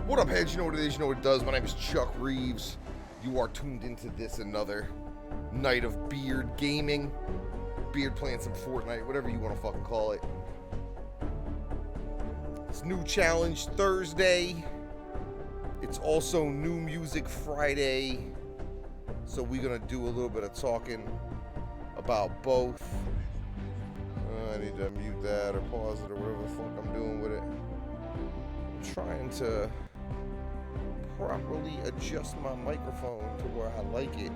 What up, heads? You know what it is, you know what it does. My name is Chuck Reeves. You are tuned into this another night of beard gaming. Beard playing some Fortnite, whatever you want to fucking call it. It's New Challenge Thursday. It's also New Music Friday. So we're going to do a little bit of talking about both. I need to mute that or pause it or whatever the fuck I'm doing with it. I'm trying to properly adjust my microphone to where I like it,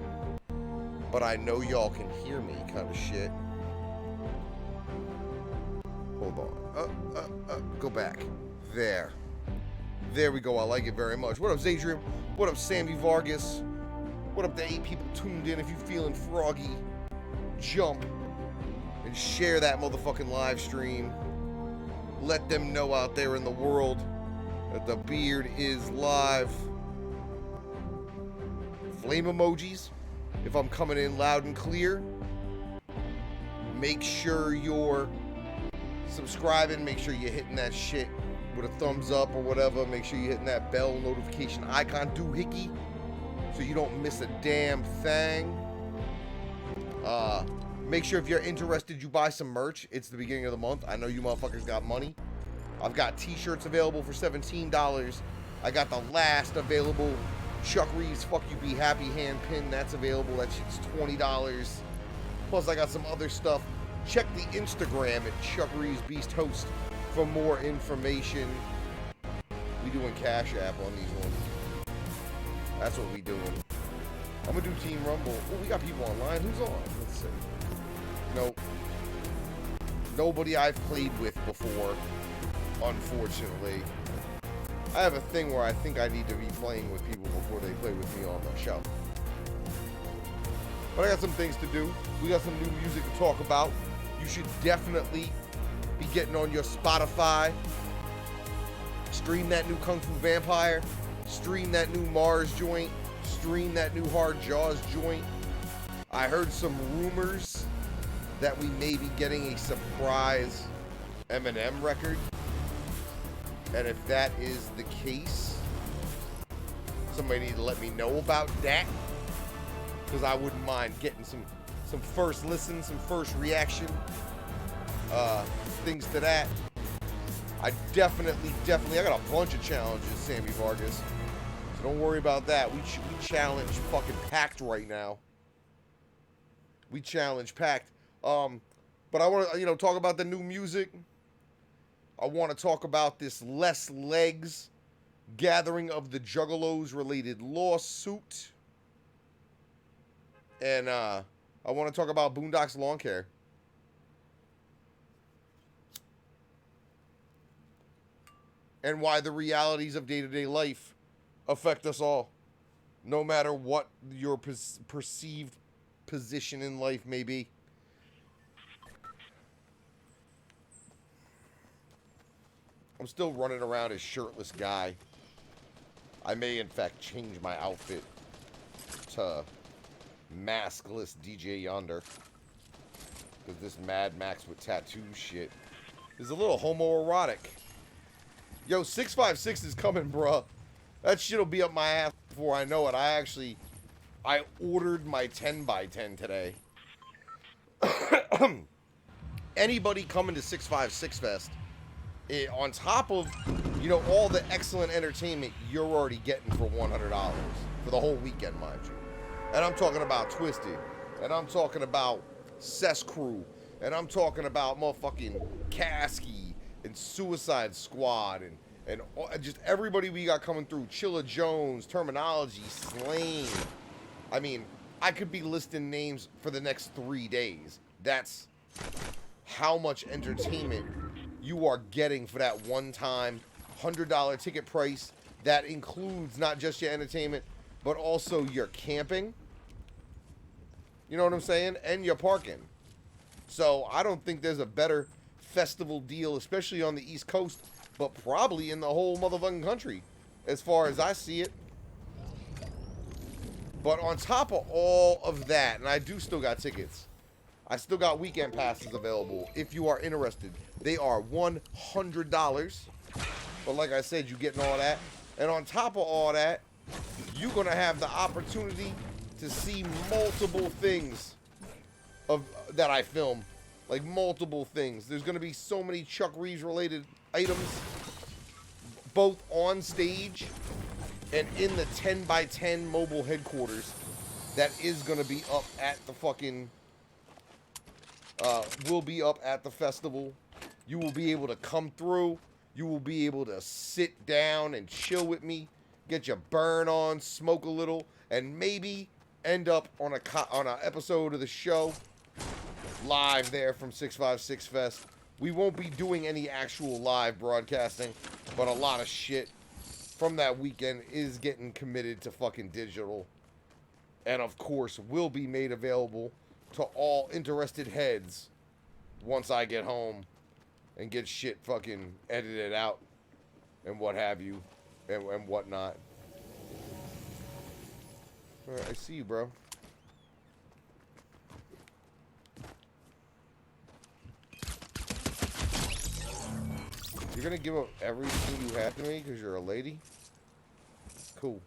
but I know y'all can hear me kind of shit. Hold on. Go back. There we go. I like it very much. What up, Zadrian? What up, Sammy Vargas? What up, the 8 people tuned in? If you feeling froggy, jump and share that motherfucking live stream. Let them know out there in the world that the beard is live. Flame emojis if I'm coming in loud and clear. Make sure you're subscribing. Make sure you're hitting that shit with a thumbs up or whatever. Make sure you're hitting that bell notification icon doohickey so you don't miss a damn thing. Make sure if you're interested, you buy some merch. It's the beginning of the month. I know you motherfuckers got money. I've got t-shirts available for $17. I got the last available Chuck Reeves Fuck You Be Happy hand pin. That's available. That shit's $20. Plus, I got some other stuff. Check the Instagram at Chuck Reeves BEASTHOST for more information. We doing Cash App on these ones. That's what we doing. I'm gonna do Team Rumble. Oh, we got people online. Who's on? Let's see. Nope. Nobody I've played with before, unfortunately. I have a thing where I think I need to be playing with people before they play with me on the show. But I got some things to do. We got some new music to talk about. You should definitely be getting on your Spotify. Stream that new Kung Fu Vampire. Stream that new Mars joint. Stream that new Hard Jaws joint. I heard some rumors that we may be getting a surprise Eminem record. And if that is the case, somebody need to let me know about that. Because I wouldn't mind getting some first listen, some first reaction, things to that. I definitely, I got a bunch of challenges, Sammy Vargas. So don't worry about that. We challenge fucking packed right now. We challenge packed. But I want to, talk about the new music. I want to talk about this Less Legs Gathering of the Juggalos related lawsuit. And I want to talk about Boondox lawn care. And why the realities of day-to-day life affect us all. No matter what your perceived position in life may be. I'm still running around as shirtless guy. I may, in fact, change my outfit to maskless DJ Yonder. Because this Mad Max with tattoo shit is a little homoerotic. Yo, 656 is coming, bruh. That shit'll be up my ass before I know it. I ordered my 10x10 today. Anybody coming to 656 Fest, on top of, all the excellent entertainment you're already getting for $100 for the whole weekend, mind you. And I'm talking about Twisted, and I'm talking about Cess Crew, and I'm talking about motherfucking Kasky and Suicide Squad, and just everybody we got coming through. Chilla Jones, Terminology, Slain. I mean, I could be listing names for the next 3 days. That's how much entertainment you are getting for that one-time $100 ticket price. That includes not just your entertainment, but also your camping. You know what I'm saying? And your parking. So I don't think there's a better festival deal, especially on the East Coast, but probably in the whole motherfucking country, as far as I see it. But on top of all of that, and I do still got tickets, I still got weekend passes available if you are interested. They are $100. But like I said, you're getting all that. And on top of all that, you're going to have the opportunity to see multiple things that I film. Like, multiple things. There's going to be so many Chuck Reeves related items, both on stage and in the 10x10 mobile headquarters, that is going to be up at the fucking, will be up at the festival. You will be able to come through. You will be able to sit down and chill with me, get your burn on, smoke a little, and maybe end up on a episode of the show live there from 656 Fest. We won't be doing any actual live broadcasting, but a lot of shit from that weekend is getting committed to fucking digital. And of course, will be made available to all interested heads once I get home and get shit fucking edited out and what have you and whatnot. All right, I see you, bro. You're gonna give up everything you have to me because you're a lady? Cool.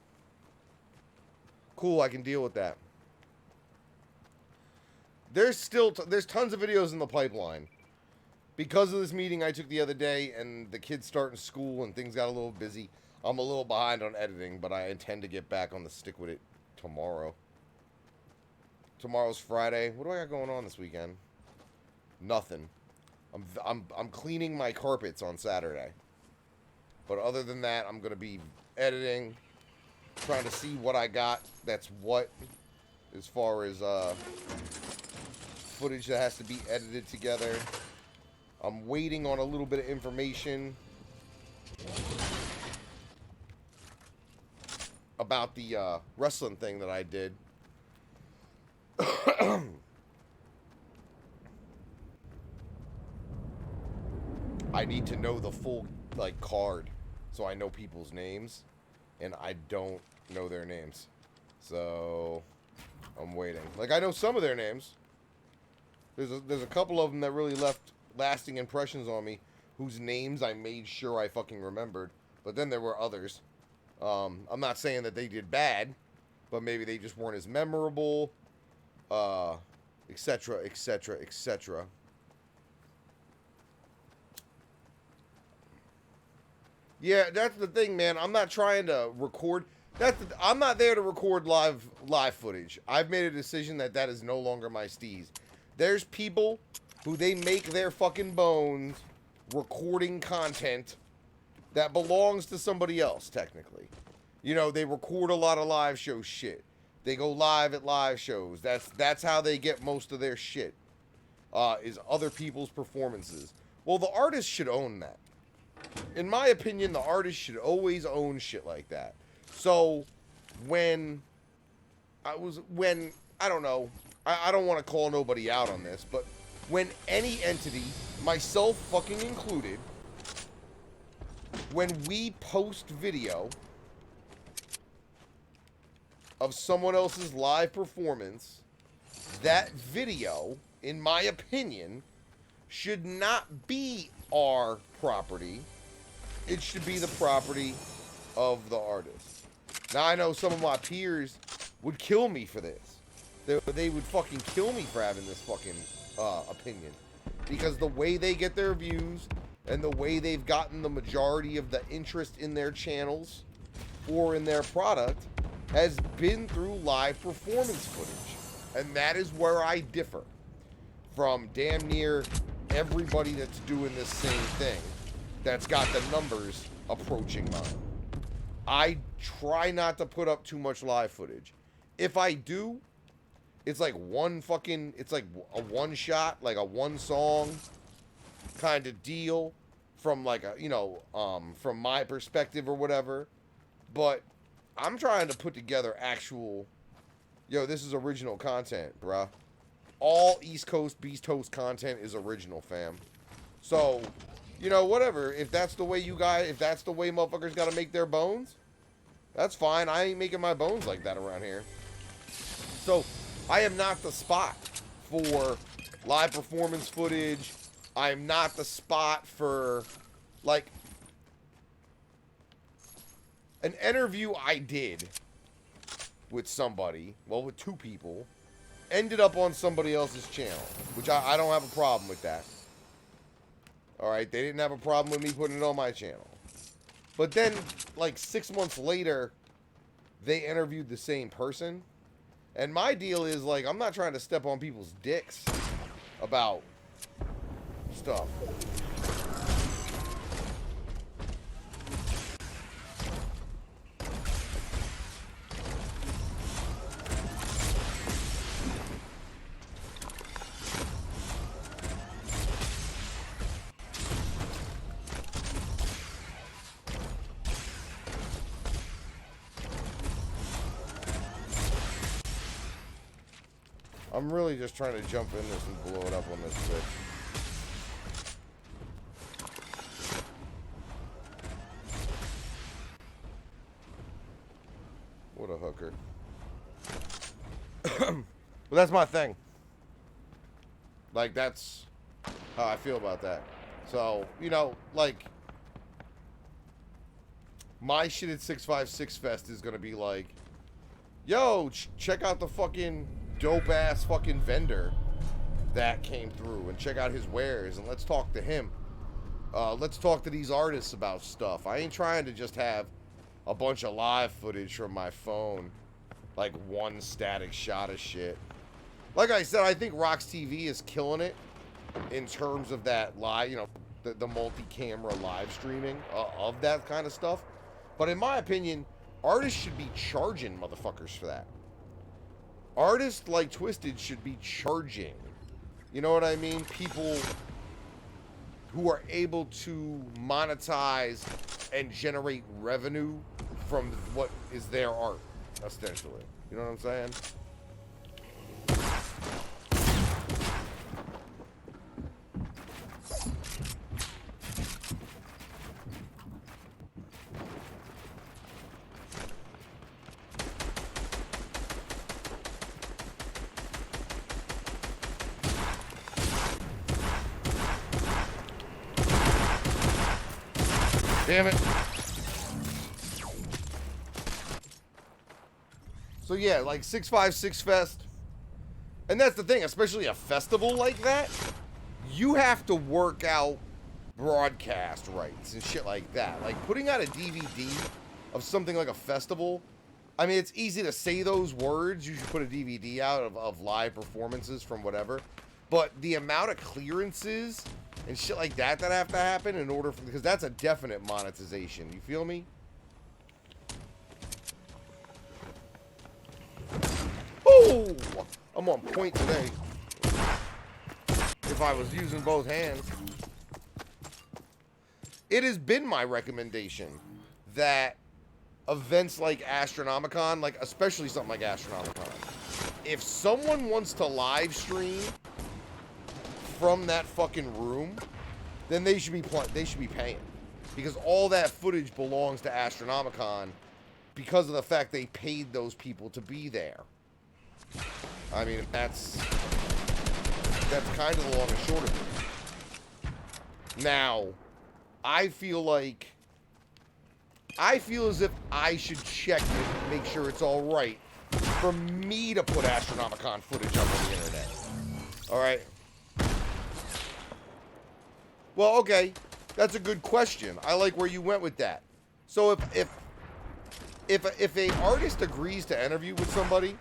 Cool, I can deal with that. There's tons of videos in the pipeline. Because of this meeting I took the other day and the kids starting school and things got a little busy, I'm a little behind on editing, but I intend to get back on the stick with it tomorrow. Tomorrow's Friday. What do I got going on this weekend? Nothing. I'm cleaning my carpets on Saturday. But other than that, I'm going to be editing, trying to see what I got that's what, as far as footage that has to be edited together. I'm waiting on a little bit of information about the wrestling thing that I did. I need to know the full, like, card so I know people's names, and I don't know their names. So I'm waiting. Like, I know some of their names. There's a couple of them that really left lasting impressions on me, whose names I made sure I fucking remembered. But then there were others. I'm not saying that they did bad, but maybe they just weren't as memorable, etc., etc., etc. Yeah, that's the thing, man. I'm not trying to record. I'm not there to record live footage. I've made a decision that is no longer my steez. There's people who they make their fucking bones recording content that belongs to somebody else, technically. You know, they record a lot of live show shit. They go live at live shows. That's how they get most of their shit, is other people's performances. Well, the artist should own that. In my opinion, the artist should always own shit like that. So, I don't know, I don't want to call nobody out on this, but when any entity, myself fucking included, when we post video of someone else's live performance, that video, in my opinion, should not be our property. It should be the property of the artist. Now, I know some of my peers would kill me for this. They would fucking kill me for having this fucking opinion. Because the way they get their views and the way they've gotten the majority of the interest in their channels or in their product has been through live performance footage. And that is where I differ from damn near everybody that's doing this same thing, that's got the numbers approaching mine. I try not to put up too much live footage. If I do, it's like it's like a one shot, like a one song kind of deal from like a, from my perspective or whatever. But I'm trying to put together actual, this is original content, bruh. All East Coast BEASTHOST content is original, fam. So, whatever. If that's the way if that's the way motherfuckers gotta make their bones, that's fine. I ain't making my bones like that around here. So, I am not the spot for live performance footage. I am not the spot for, like, An interview I did with somebody, well, with 2 people, ended up on somebody else's channel, which I don't have a problem with that. Alright, they didn't have a problem with me putting it on my channel. But then, like 6 months later, they interviewed the same person. And my deal is, like, I'm not trying to step on people's dicks about stuff. I'm really just trying to jump in this and blow it up on this bitch. What a hooker. Well, that's my thing. Like, that's how I feel about that. So, you know, like, my shit at 656 Fest is gonna be like, yo, check out the fucking dope-ass fucking vendor that came through, and check out his wares, and let's talk to him. Let's talk to these artists about stuff. I ain't trying to just have a bunch of live footage from my phone, like one static shot of shit. Like I said, I think Rox TV is killing it in terms of that live, you know, the multi-camera live streaming of that kind of stuff. But in my opinion, artists should be charging motherfuckers for that. Artists like Twisted should be charging. You know what I mean? People who are able to monetize and generate revenue from what is their art, essentially. You know what I'm saying? Damn it. So yeah, like 656 Fest. And that's the thing, especially a festival like that, you have to work out broadcast rights and shit like that. Like putting out a DVD of something like a festival, I mean, it's easy to say those words. You should put a DVD out of live performances from whatever. But the amount of clearances and shit like that have to happen in order for, because that's a definite monetization. You feel me? Oh, I'm on point today. If I was using both hands. It has been my recommendation that events like Astronomicon, like especially something like Astronomicon, if someone wants to live stream from that fucking room, then they should be paying, because all that footage belongs to Astronomicon because of the fact they paid those people to be there. I mean, that's kind of the long and short of it. Now, I feel as if I should check it and make sure it's all right for me to put Astronomicon footage up on the internet. All right. Well, okay, that's a good question. I like where you went with that. So if a artist agrees to interview with somebody,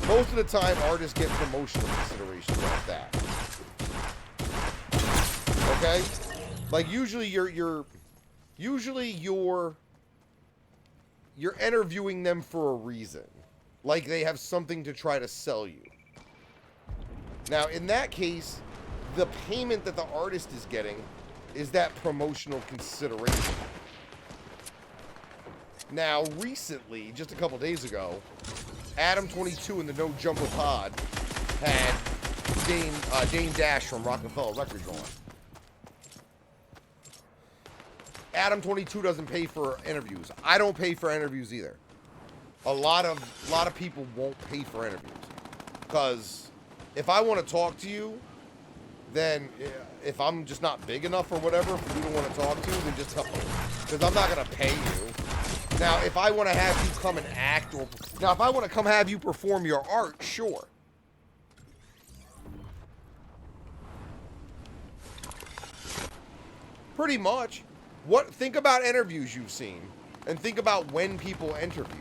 most of the time artists get promotional considerations like that. Okay? Like usually you're interviewing them for a reason. Like they have something to try to sell you. Now, in that case, the payment that the artist is getting is that promotional consideration. Now, recently, just a couple days ago, Adam22 and the No Jumper Pod had Dane Dash from Rockefeller Records on. Adam22 doesn't pay for interviews. I don't pay for interviews either. A lot of people won't pay for interviews, because if I want to talk to you, then if I'm just not big enough or whatever for you to want to talk to, then just tell me, because I'm not gonna pay you Now, if I want to have you come and act, or now if I want to come have you perform your art, sure. Pretty much. Think about interviews you've seen, and think about when people interview.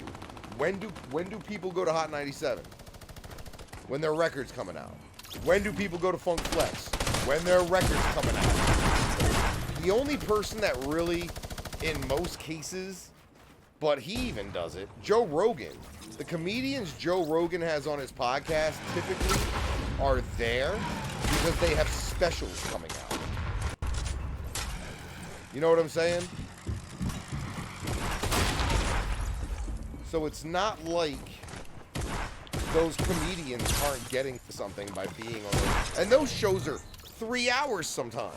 When do people go to Hot 97? When their record's coming out. When do people go to Funk Flex? When their record's coming out. The only person that really, in most cases, but he even does it, Joe Rogan. The comedians Joe Rogan has on his podcast typically are there because they have specials coming out. You know what I'm saying? So it's not like those comedians aren't getting something by being on those. And those shows are 3 hours sometimes.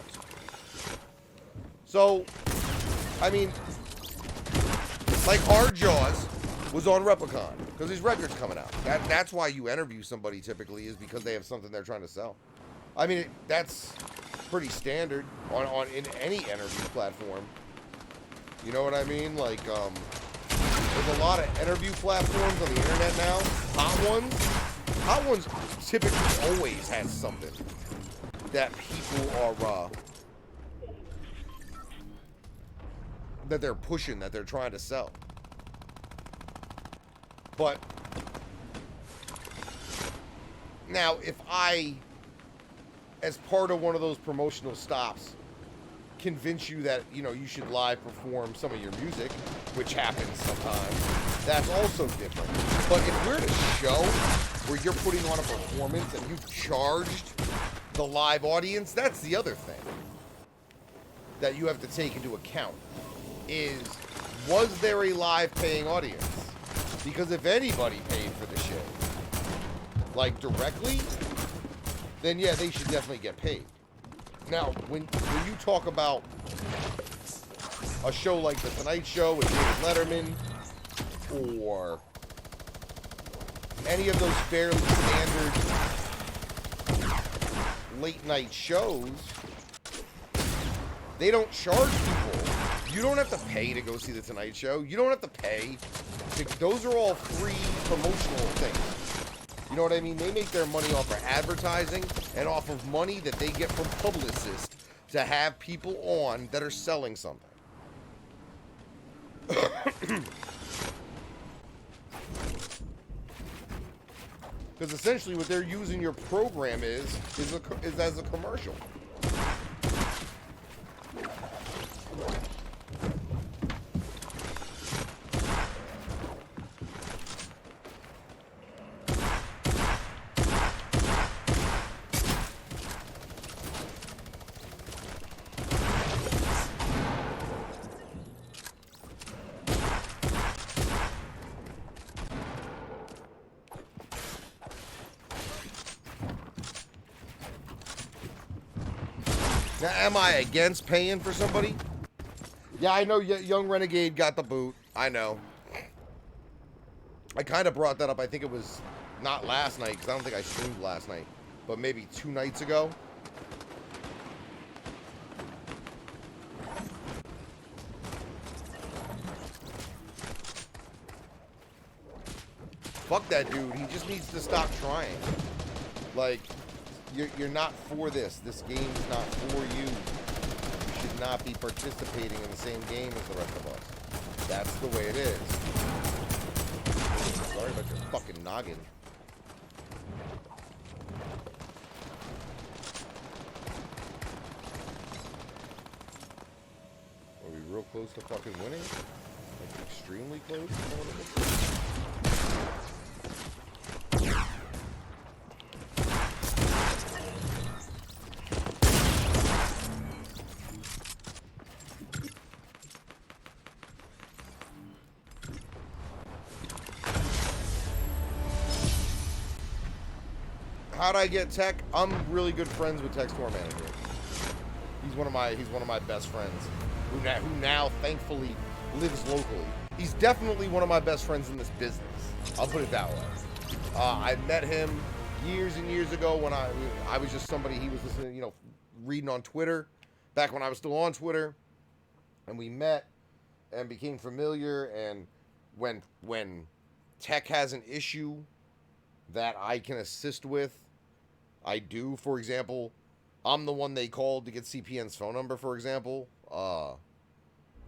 So, I mean, like Hard Jaws was on Replicon because his record's coming out. That's why you interview somebody typically, is because they have something they're trying to sell. I mean, that's pretty standard on in any interview platform. You know what I mean? Like, there's a lot of interview platforms on the internet now. Hot Ones typically always has something that people are that they're pushing, that they're trying to sell. But now, if I, as part of one of those promotional stops, convince you that, you know, you should live perform some of your music, which happens sometimes, that's also different. But if we're at a show where you're putting on a performance and you've charged the live audience, that's the other thing that you have to take into account, is, was there a live paying audience? Because if anybody paid for the shit, like directly, then yeah, they should definitely get paid. Now, when you talk about a show like The Tonight Show with David Letterman, or any of those fairly standard late night shows, they don't charge people. You don't have to pay to go see The Tonight Show. You don't have to pay. Those are all free promotional things. You know what I mean? They make their money off of advertising and off of money that they get from publicists to have people on that are selling something. Because essentially what they're using your program is as a commercial. Now, am I against paying for somebody? Yeah, I know Young Renegade got the boot. I know. I kind of brought that up. I think it was not last night, because I don't think I streamed last night, but maybe 2 nights ago. Fuck that dude. He just needs to stop trying. Like, you're not for this. This game's not for you. You should not be participating in the same game as the rest of us. That's the way it is. Sorry about your fucking noggin. Are we real close to fucking winning? Like, extremely close? How'd I get Tech? I'm really good friends with Tech's tour manager. He's one of my best friends, who now thankfully lives locally. He's definitely one of my best friends in this business. I'll put it that way. I met him years and years ago when I was just somebody he was listening, you know, reading on Twitter, back when I was still on Twitter, and we met, and became familiar. And when tech has an issue that I can assist with, I do. For example, I'm the one they called to get CPN's phone number, for example.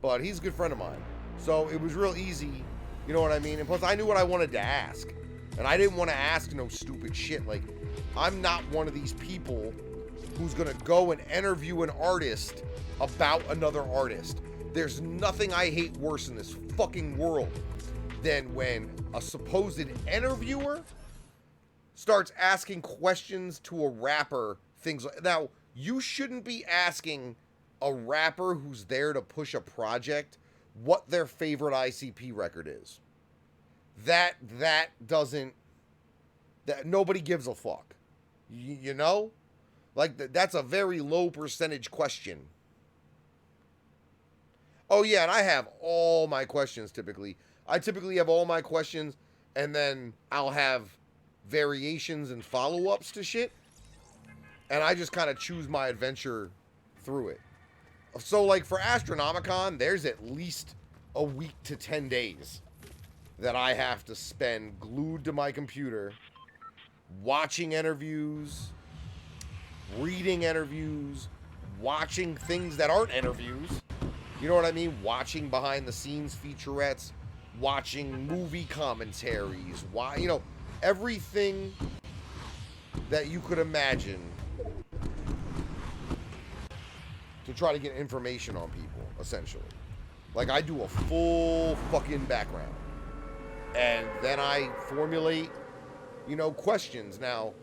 But he's a good friend of mine. So it was real easy, you know what I mean? And plus, I knew what I wanted to ask. And I didn't want to ask no stupid shit. Like, I'm not one of these people who's going to go and interview an artist about another artist. There's nothing I hate worse in this fucking world than when a supposed interviewer starts asking questions to a rapper, things like... Now, you shouldn't be asking a rapper who's there to push a project what their favorite ICP record is. That doesn't... That nobody gives a fuck. You know? Like, that's a very low percentage question. Oh, yeah, and I have all my questions typically. I typically have all my questions, and then I'll have variations and follow-ups to shit. And I just kind of choose my adventure through it. So, like, for Astronomicon, there's at least a week to 10 days that I have to spend glued to my computer, watching interviews, reading interviews, watching things that aren't interviews. You know what I mean? Watching behind-the-scenes featurettes, watching movie commentaries, you know, everything that you could imagine to try to get information on people, essentially. Like, I do a full fucking background. And then I formulate, you know, questions. Now,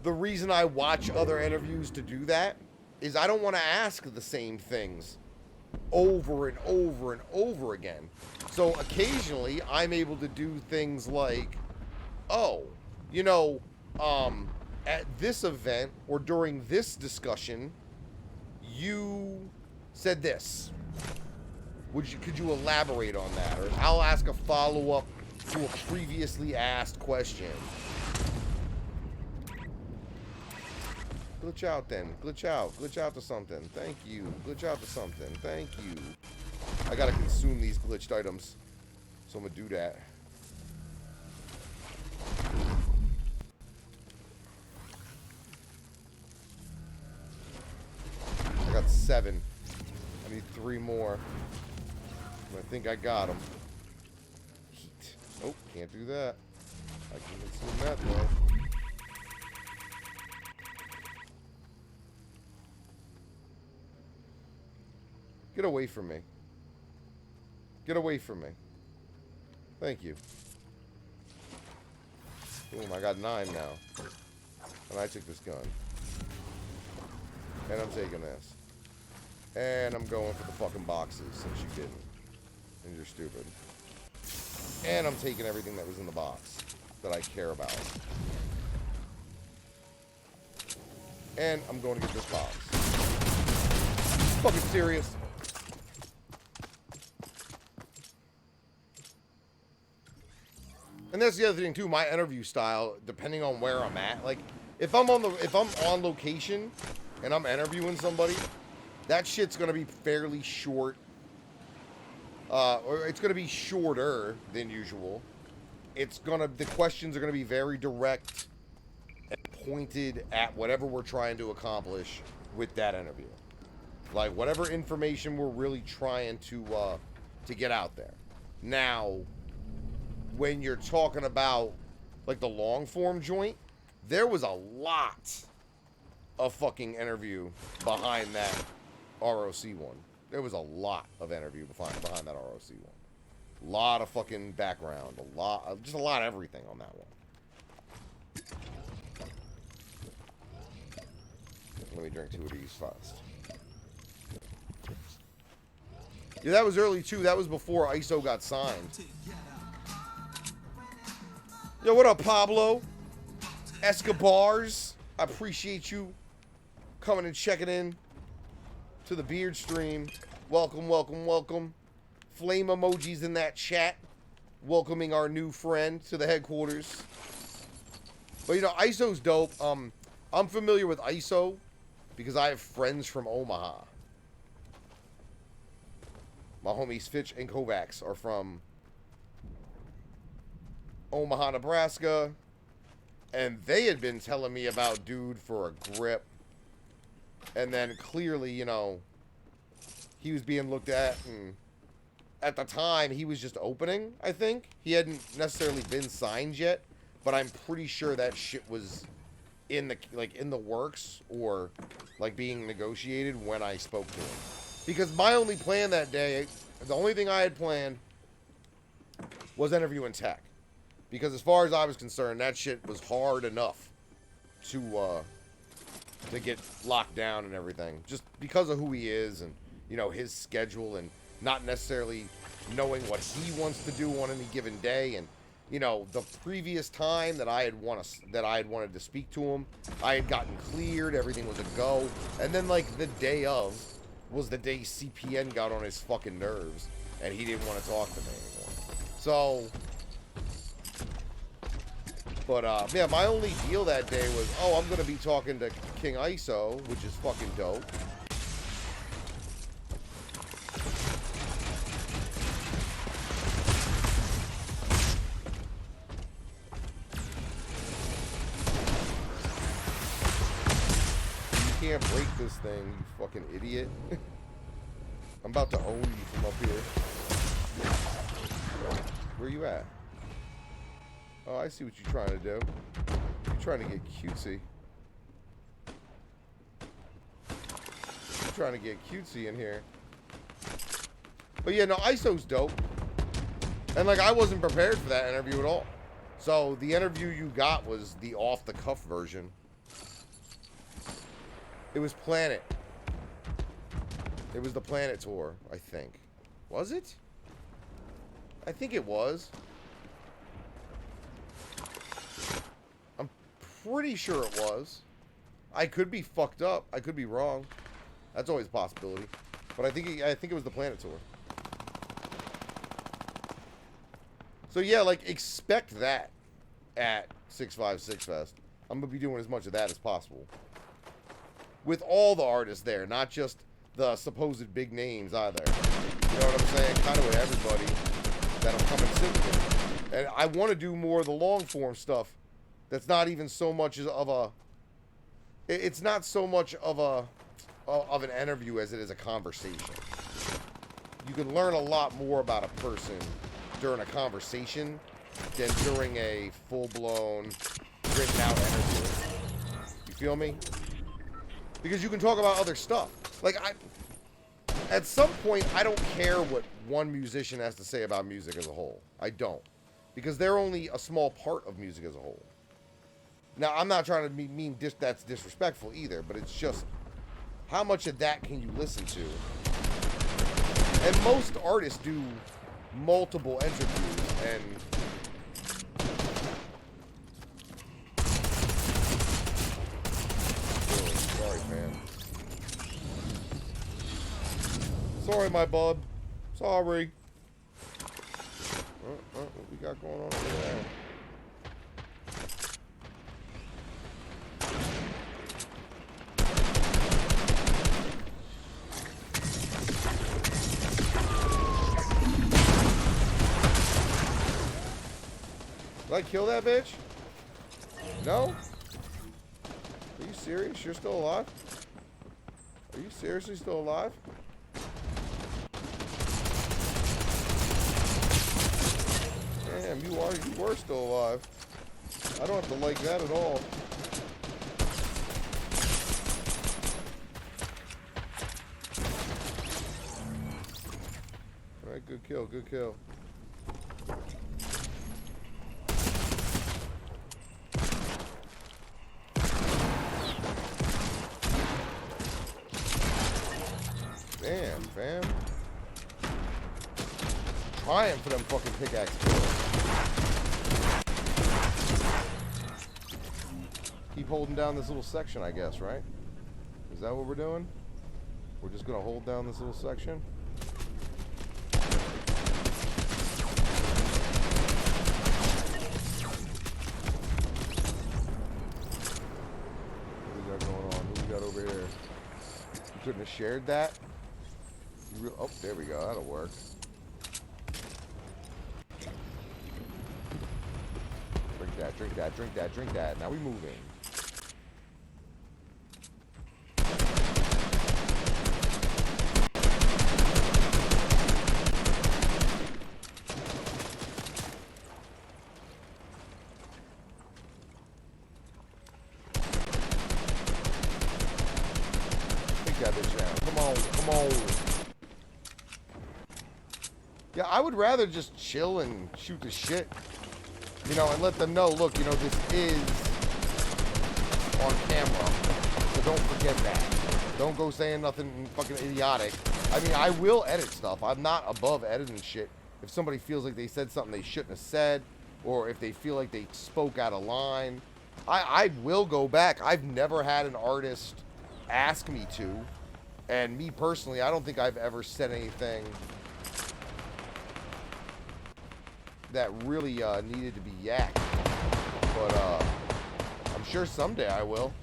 the reason I watch other interviews to do that is I don't want to ask the same things over and over and over again. So occasionally I'm able to do things like, oh, you know, at this event or during this discussion, you said this. Could you elaborate on that? Or I'll ask a follow-up to a previously asked question. Glitch out then. Glitch out. Glitch out to something. Thank you. Glitch out to something. Thank you. I gotta consume these glitched items. So I'm gonna do that. I got 7. I need 3 more. I think I got them. Heat. Nope, can't do that. I can consume that though. Get away from me. Get away from me. Thank you. Boom, I got 9 now. And I took this gun. And I'm taking this. And I'm going for the fucking boxes since you didn't. And you're stupid. And I'm taking everything that was in the box that I care about. And I'm going to get this box. Fucking serious. And that's the other thing too, my interview style, depending on where I'm at. Like, if I'm on location and I'm interviewing somebody, that shit's gonna be fairly short. Or it's gonna be shorter than usual. The questions are gonna be very direct and pointed at whatever we're trying to accomplish with that interview. Like, whatever information we're really trying to get out there. Now, when you're talking about, like, the long form joint, there was a lot of fucking interview behind that ROC one. There was a lot of interview behind that ROC one. A lot of fucking background. Just a lot of everything on that one. Let me drink 2 of these first. Yeah, that was early too. That was before ISO got signed. Yo, what up, Pablo? Escobars. I appreciate you coming and checking in to the beard stream. Welcome, welcome, welcome. Flame emojis in that chat. Welcoming our new friend to the headquarters. But, you know, ISO's dope. I'm familiar with ISO because I have friends from Omaha. My homies Fitch and Kovacs are from Omaha, Nebraska. And they had been telling me about Dude for a grip. And then clearly, you know, he was being looked at. And at the time, he was just opening, I think. He hadn't necessarily been signed yet. But I'm pretty sure that shit was in the works or like being negotiated when I spoke to him. Because my only plan that day, the only thing I had planned was interviewing Tech. Because as far as I was concerned, that shit was hard enough to get locked down and everything. Just because of who he is and, you know, his schedule and not necessarily knowing what he wants to do on any given day. And, you know, the previous time that I had wanted to speak to him, I had gotten cleared, everything was a go. And then, like, the day of was the day CPN got on his fucking nerves and he didn't want to talk to me anymore. So, but, yeah, my only deal that day was, oh, I'm going to be talking to King ISO, which is fucking dope. You can't break this thing, you fucking idiot. I'm about to own you from up here. Where you at? Oh, I see what you're trying to do. You're trying to get cutesy. You're trying to get cutesy in here. But yeah, no, ISO's dope. And like, I wasn't prepared for that interview at all. So the interview you got was the off-the-cuff version. It was Planet. It was the Planet Tour, I think. Was it? I think it was. I'm pretty sure it was. I could be fucked up. I could be wrong. That's always a possibility. But I think it was the Planet Tour. So yeah, like, expect that at 656 Fest. I'm gonna be doing as much of that as possible. With all the artists there, not just the supposed big names either. You know what I'm saying? Kind of with everybody that'll come and sit with me. And I want to do more of the long form stuff. That's not even so much of a. It's not so much of an interview as it is a conversation. You can learn a lot more about a person during a conversation than during a full-blown, written-out interview. You feel me? Because you can talk about other stuff. Like, at some point, I don't care what one musician has to say about music as a whole. I don't. Because they're only a small part of music as a whole. Now, I'm not trying to mean that's disrespectful either, but it's just, how much of that can you listen to? And most artists do multiple interviews, and sorry, fam. Sorry, my bub. Sorry. What we got going on over there? Did I kill that bitch? No? Are you serious? You're still alive? Are you seriously still alive? Damn, you were still alive. I don't have to like that at all. Alright, good kill, good kill. Damn, fam. Trying for them fucking pickaxe kills. Keep holding down this little section, I guess, right? Is that what we're doing? We're just gonna hold down this little section? What do we got going on? What do we got over here? You couldn't have shared that? Oh, there we go. That'll work. Drink that, drink that, drink that, drink that. Now we moving. Take that bitch down. Come on, come on. Yeah, I would rather just chill and shoot the shit. You know, and let them know, look, you know, this is on camera, so don't forget that. Don't go saying nothing fucking idiotic. I mean, I will edit stuff. I'm not above editing shit. If somebody feels like they said something they shouldn't have said, or if they feel like they spoke out of line, I will go back. I've never had an artist ask me to, and me personally, I don't think I've ever said anything that really needed to be yacked, but I'm sure someday I will.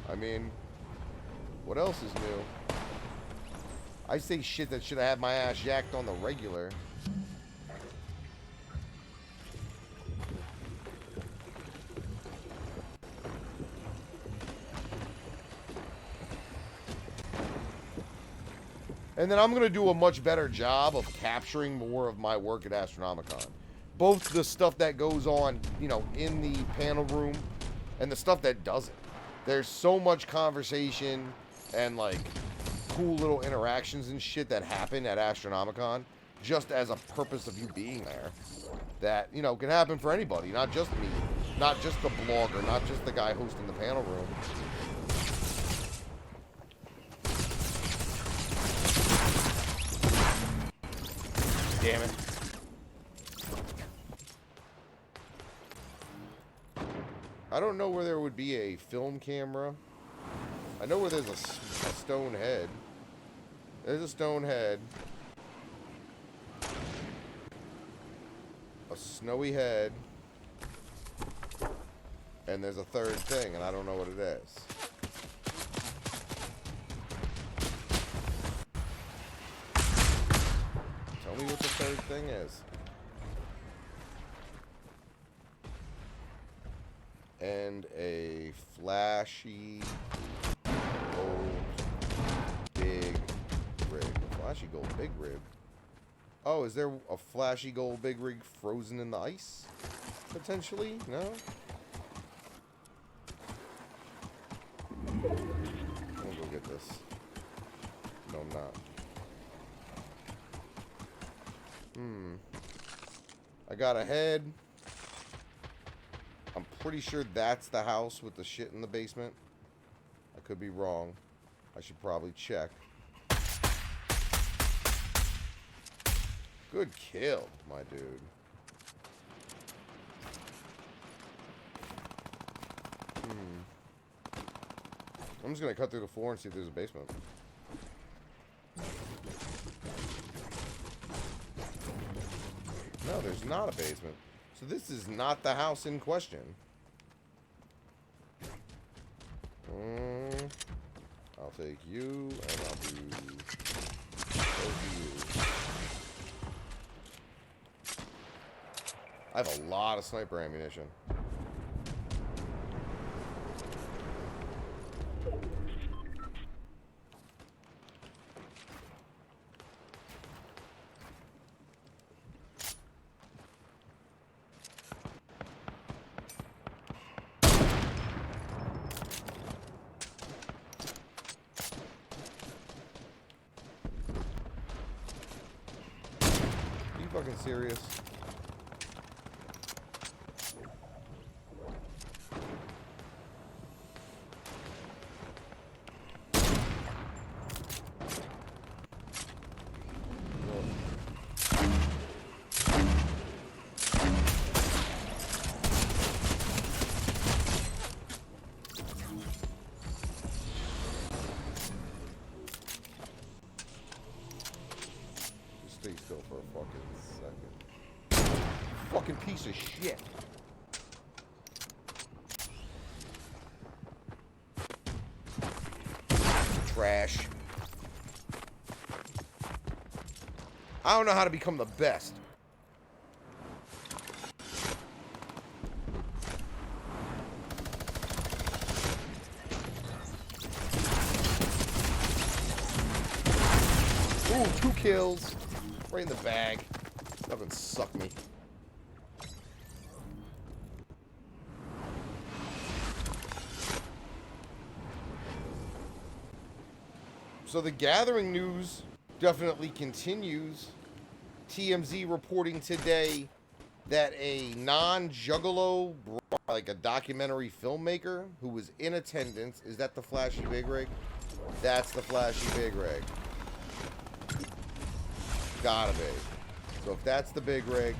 I mean, what else is new? I say shit that should have had my ass yacked on the regular. And then I'm gonna do a much better job of capturing more of my work at Astronomicon. Both the stuff that goes on, you know, in the panel room and the stuff that doesn't. There's so much conversation and, like, cool little interactions and shit that happen at Astronomicon just as a purpose of you being there that, you know, can happen for anybody, not just me, not just the blogger, not just the guy hosting the panel room. Damn it. I don't know where there would be a film camera. I know where there's a stone head. There's a stone head. A snowy head. And there's a third thing, and I don't know what it is. Tell me what the third thing is. And a flashy gold big rig. Flashy gold big rig? Oh, is there a flashy gold big rig frozen in the ice? Potentially? No? I'm gonna go get this. No, I'm not. I got a head. I'm pretty sure that's the house with the shit in the basement. I could be wrong. I should probably check. Good kill, my dude. I'm just gonna cut through the floor and see if there's a basement. No, there's not a basement. So this is not the house in question. I'll take you, and I'll do both of you. I have a lot of sniper ammunition. Fucking serious. Just stay still for a fucking second. Fucking piece of shit. Trash. I don't know how to become the best. Ooh, 2 kills. Right in the bag. Doesn't suck me. So the gathering news definitely continues. TMZ reporting today that a non-Juggalo, like a documentary filmmaker who was in attendance. Is that the flashy big rig? That's the flashy big rig. Gotta be. So if that's the big rig,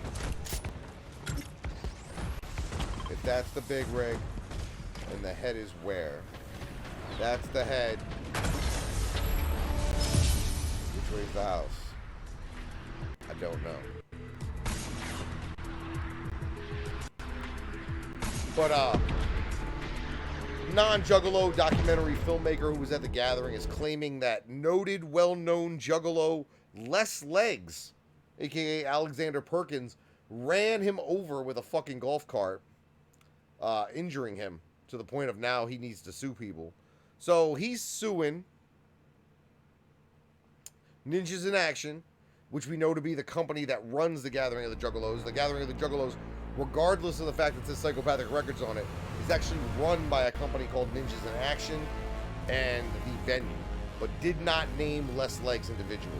then the head is where? That's the head. Which way's the house? I don't know. But non-Juggalo documentary filmmaker who was at the gathering is claiming that noted, well-known Juggalo Les Legs, aka Alexander Perkins, ran him over with a fucking golf cart, injuring him to the point of now he needs to sue people. So he's suing Ninjas in Action, which we know to be the company that runs the Gathering of the Juggalos. The Gathering of the Juggalos, regardless of the fact that it says Psychopathic Records on it, is actually run by a company called Ninjas in Action and the venue, but did not name Les Legs individually.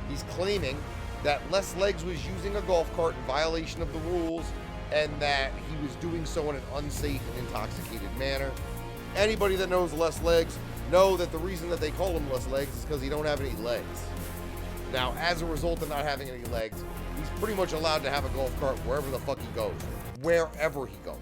He's claiming that Les Legs was using a golf cart in violation of the rules and that he was doing so in an unsafe and intoxicated manner. Anybody that knows Les Legs know that the reason that they call him Les Legs is because he don't have any legs. Now, as a result of not having any legs, he's pretty much allowed to have a golf cart wherever the fuck he goes. Wherever he goes.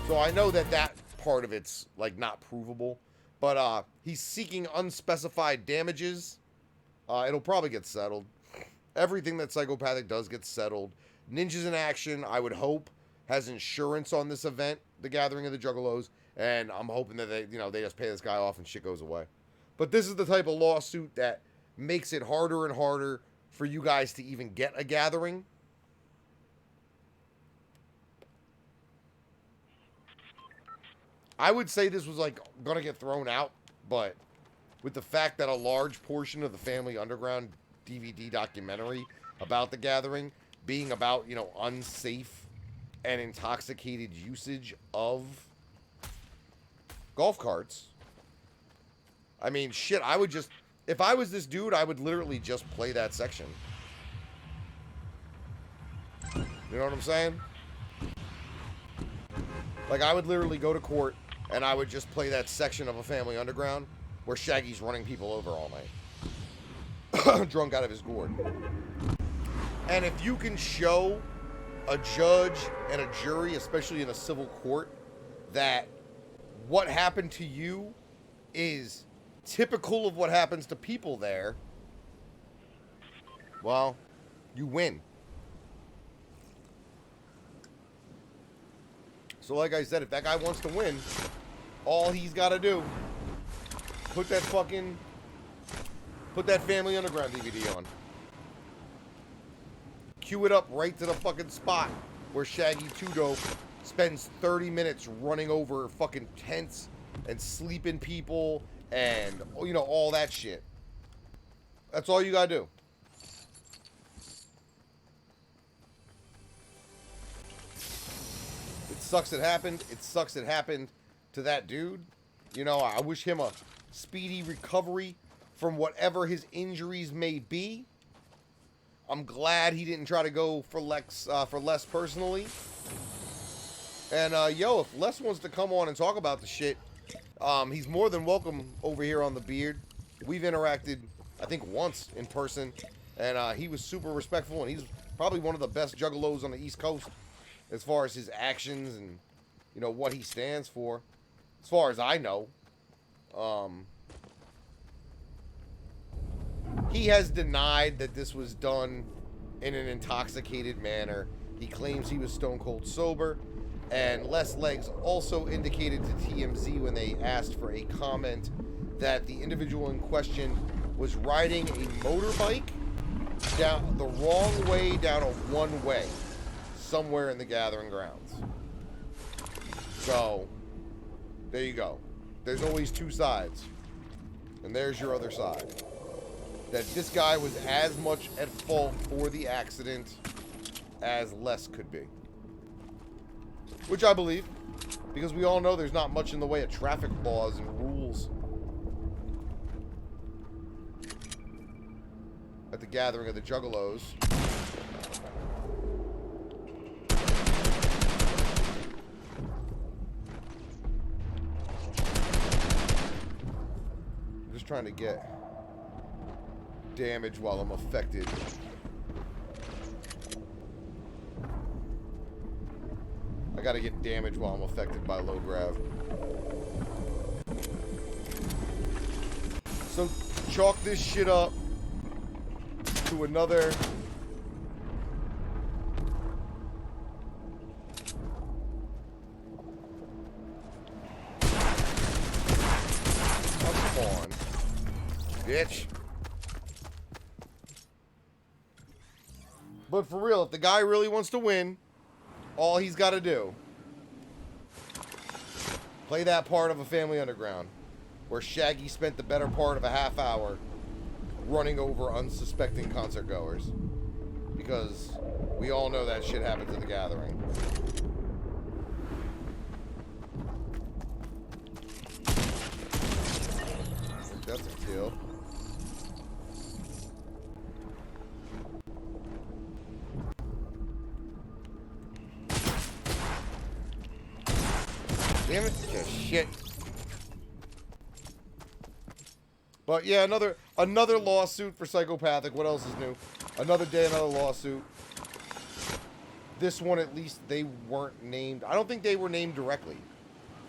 So I know that that part of it's, like, not provable. But he's seeking unspecified damages. It'll probably get settled. Everything that Psychopathic does gets settled. Ninjas in Action, I would hope, has insurance on this event, the Gathering of the Juggalos. And I'm hoping that they just pay this guy off and shit goes away. But this is the type of lawsuit that makes it harder and harder for you guys to even get a gathering. I would say this was like gonna get thrown out, but with the fact that a large portion of the Family Underground DVD documentary about the gathering being about, unsafe and intoxicated usage of golf carts. I mean, shit, I would just, if I was this dude, I would literally just play that section. You know what I'm saying? Like, I would literally go to court and I would just play that section of a Family Underground where Shaggy's running people over all night. Drunk out of his gourd. And if you can show a judge and a jury, especially in a civil court, that what happened to you is typical of what happens to people there, well, you win. So like I said, if that guy wants to win, all he's got to do, put that Family Underground DVD on. Cue it up right to the fucking spot where Shaggy 2 Dope spends 30 minutes running over fucking tents and sleeping people and, all that shit. That's all you gotta do. It sucks it happened. It sucks it happened to that dude. I wish him a speedy recovery from whatever his injuries may be. I'm glad he didn't try to go for Les personally. And, if Les wants to come on and talk about the shit, he's more than welcome over here on the Beard. We've interacted, I think, once in person, and he was super respectful, and he's probably one of the best juggalos on the East Coast as far as his actions and, what he stands for, as far as I know. He has denied that this was done in an intoxicated manner. He claims he was stone cold sober. And Les Legs also indicated to TMZ when they asked for a comment that the individual in question was riding a motorbike down the wrong way down a one-way somewhere in the gathering grounds. So, there you go. There's always two sides. And there's your other side. That this guy was as much at fault for the accident as Les could be. Which I believe, because we all know there's not much in the way of traffic laws and rules at the gathering of the Juggalos. I'm just trying to get damage while I'm affected. I gotta get damage while I'm affected by low grav. So chalk this shit up to another come on, bitch. But for real, if the guy really wants to win, all he's got to do, play that part of A Family Underground, where Shaggy spent the better part of a half hour running over unsuspecting concert goers. Because we all know that shit happens at the gathering. That's a kill. Damn it. Yeah, shit. But yeah, another lawsuit for Psychopathic. What else is new? Another day, another lawsuit. This one, at least, they weren't named. I don't think they were named directly.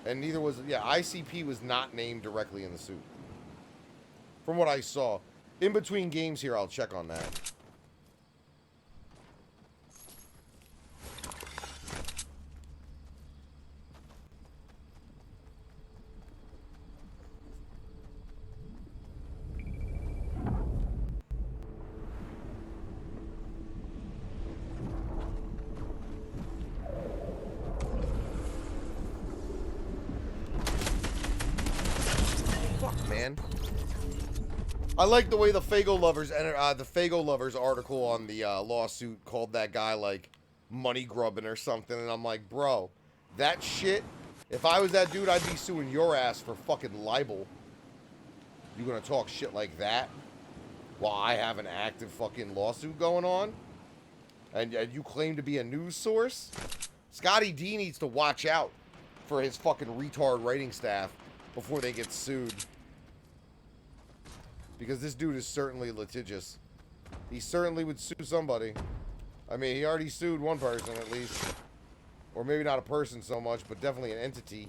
And neither was... Yeah, ICP was not named directly in the suit. From what I saw. In between games here, I'll check on that. Man, I like the way the Fago Lovers article on the lawsuit called that guy like money grubbing or something, and I'm like, bro, that shit. If I was that dude, I'd be suing your ass for fucking libel. You gonna talk shit like that while I have an active fucking lawsuit going on, and you claim to be a news source? Scotty D needs to watch out for his fucking retard writing staff before they get sued. Because this dude is certainly litigious. He certainly would sue somebody. I mean, he already sued one person at least. Or maybe not a person so much, but definitely an entity.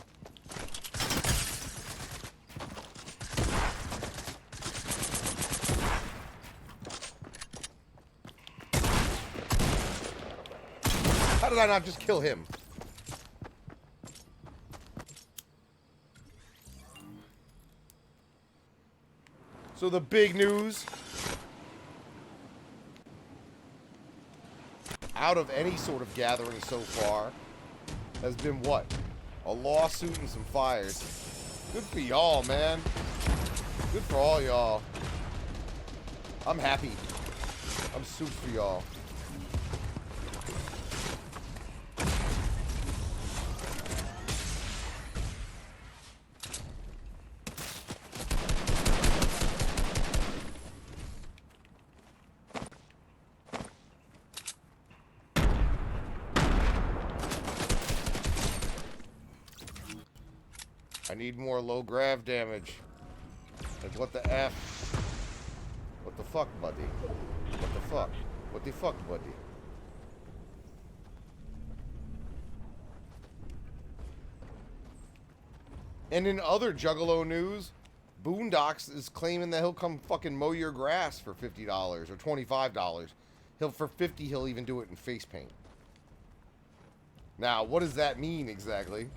How did I not just kill him? So the big news out of any sort of gathering so far has been what? A lawsuit and some fires. Good for y'all, man. Good for all y'all. I'm happy. I'm super for y'all. I need more low grav damage. Like, what the F? What the fuck, buddy? What the fuck? What the fuck, buddy? And in other Juggalo news, Boondox is claiming that he'll come fucking mow your grass for $50 or $25. For $50, he'll even do it in face paint. Now, what does that mean exactly?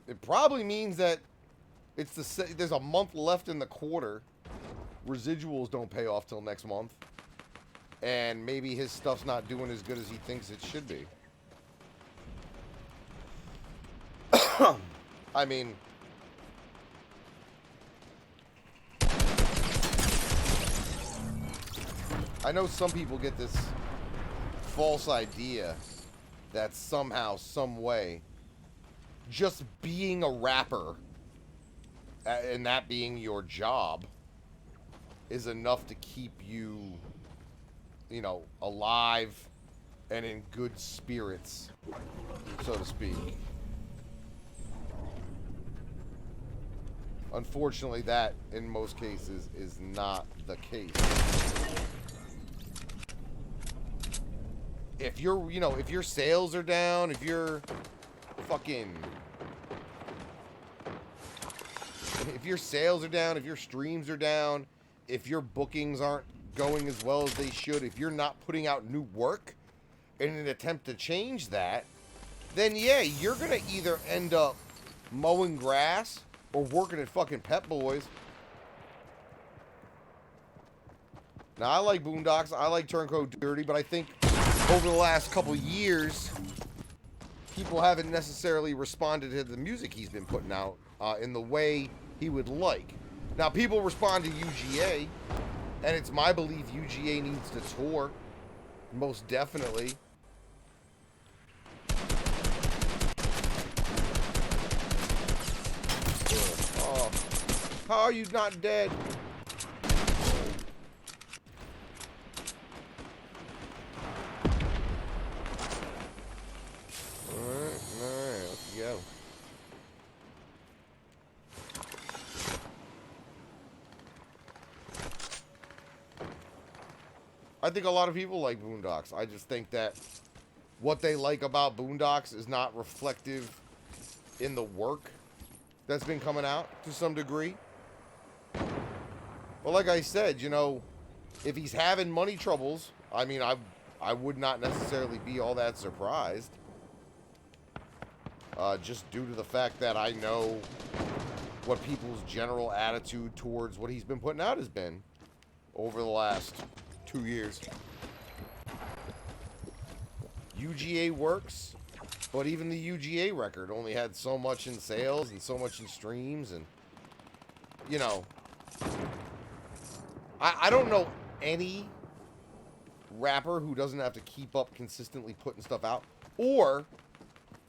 It probably means that there's a month left in the quarter. Residuals don't pay off till next month. And maybe his stuff's not doing as good as he thinks it should be. I mean, I know some people get this false idea that somehow, some way, just being a rapper and that being your job is enough to keep you, you know, alive and in good spirits, so to speak. Unfortunately, that, in most cases, is not the case. If you're, you know, if your sales are down, if your sales are down, if your streams are down, if your bookings aren't going as well as they should, if you're not putting out new work in an attempt to change that, then yeah, you're gonna either end up mowing grass or working at fucking Pep Boys. Now, I like Boondox, I like Turncoat Dirty, but I think over the last couple years, people haven't necessarily responded to the music he's been putting out in the way he would like. Now, people respond to UGA, and it's my belief UGA needs to tour, most definitely. Oh, how are you not dead? Alright, let's go. I think a lot of people like Boondox. I just think that what they like about Boondox is not reflective in the work that's been coming out to some degree. But like I said, you know, if he's having money troubles, I mean, I would not necessarily be all that surprised. Just due to the fact that I know what people's general attitude towards what he's been putting out has been over the last 2 years. UGA works, but even the UGA record only had so much in sales and so much in streams, and you know, I don't know any rapper who doesn't have to keep up consistently putting stuff out, or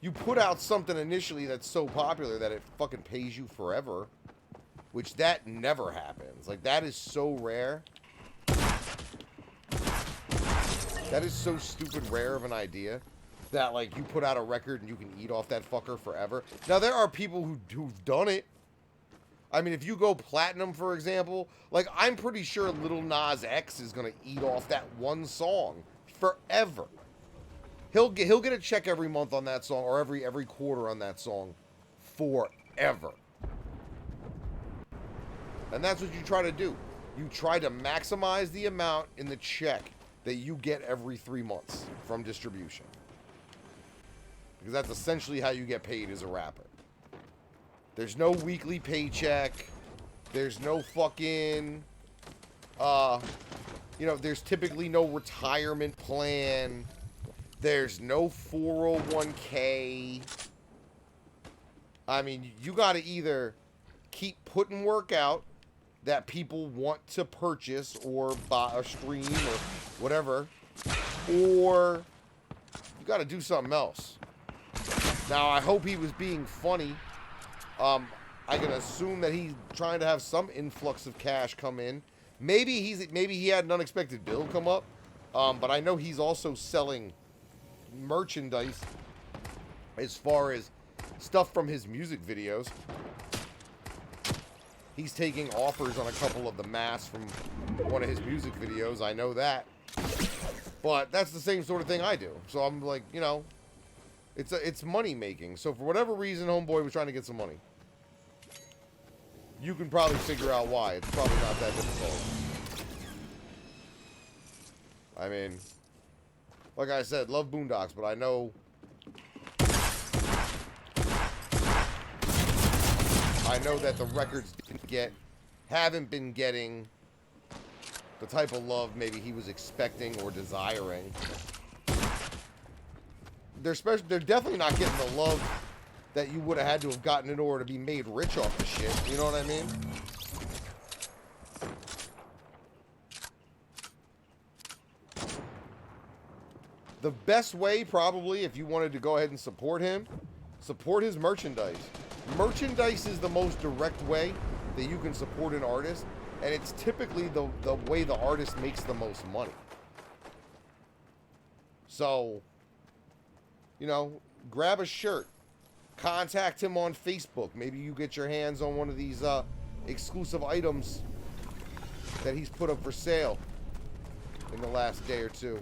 you put out something initially that's so popular that it fucking pays you forever, which that never happens. Like, that is so rare. That is so stupid rare of an idea that, like, you put out a record and you can eat off that fucker forever. Now, there are people who've done it. I mean, if you go platinum, for example, like, I'm pretty sure Lil Nas X is going to eat off that one song forever. He'll get a check every month on that song, or every quarter on that song forever. And that's what you try to do. You try to maximize the amount in the check that you get every 3 months from distribution. Because that's essentially how you get paid as a rapper. There's no weekly paycheck. There's no fucking, you know, there's typically no retirement plan. There's no 401k. I mean, you got to either keep putting work out that people want to purchase or buy or stream or whatever, or you got to do something else. Now, I hope he was being funny. I can assume that he's trying to have some influx of cash come in. Maybe he had an unexpected bill come up, but I know he's also selling merchandise as far as stuff from his music videos. He's taking offers on a couple of the masks from one of his music videos. I know that. But that's the same sort of thing I do. So I'm like, you know, it's money making. So for whatever reason, Homeboy was trying to get some money. You can probably figure out why. It's probably not that difficult. I mean, Like I said, love Boondox, but I know that the records haven't been getting the type of love maybe he was expecting or desiring. They're definitely not getting the love that you would have had to have gotten in order to be made rich off the shit. You know what I mean? The best way, probably, if you wanted to go ahead and support him, support his merchandise. Merchandise is the most direct way that you can support an artist, and it's typically the way the artist makes the most money. So, you know, grab a shirt. Contact him on Facebook. Maybe you get your hands on one of these exclusive items that he's put up for sale in the last day or two.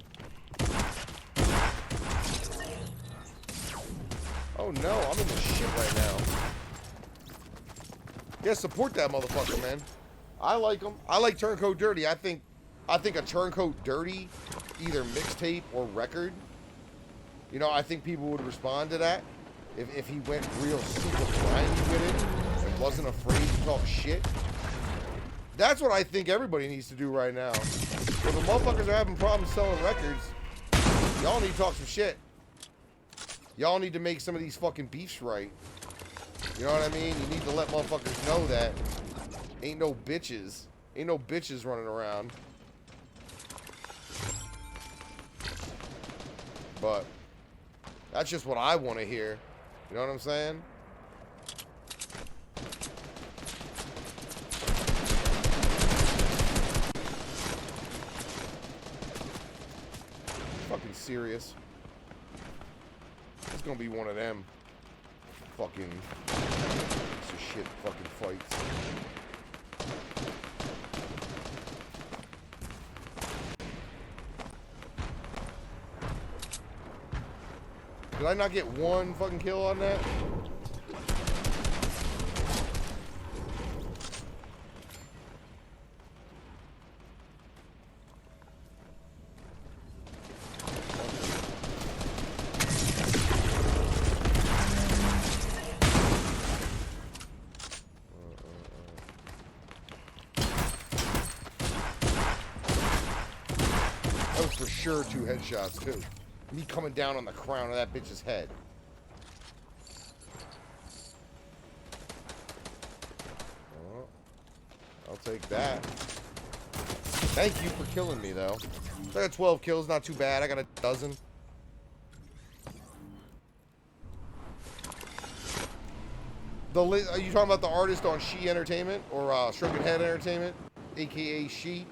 Oh no, I'm in this shit right now. Yeah, support that motherfucker, man. I like him. I like Turncoat Dirty. I think a Turncoat Dirty, either mixtape or record, you know, I think people would respond to that if he went real super grindy with it and wasn't afraid to talk shit. That's what I think everybody needs to do right now. If the motherfuckers are having problems selling records, y'all need to talk some shit. Y'all need to make some of these fucking beefs right. You know what I mean? You need to let motherfuckers know that ain't no bitches. Ain't no bitches running around. But that's just what I want to hear. You know what I'm saying? Fucking serious. It's gonna be one of them fucking piece of shit fucking fights. Did I not get one fucking kill on that? That was for sure 2 headshots too. Me coming down on the crown of that bitch's head. Oh, I'll take that. Thank you for killing me, though. I got 12 kills, not too bad. I got a dozen. Are you talking about the artist on She Entertainment or Stroking Head Entertainment, aka She?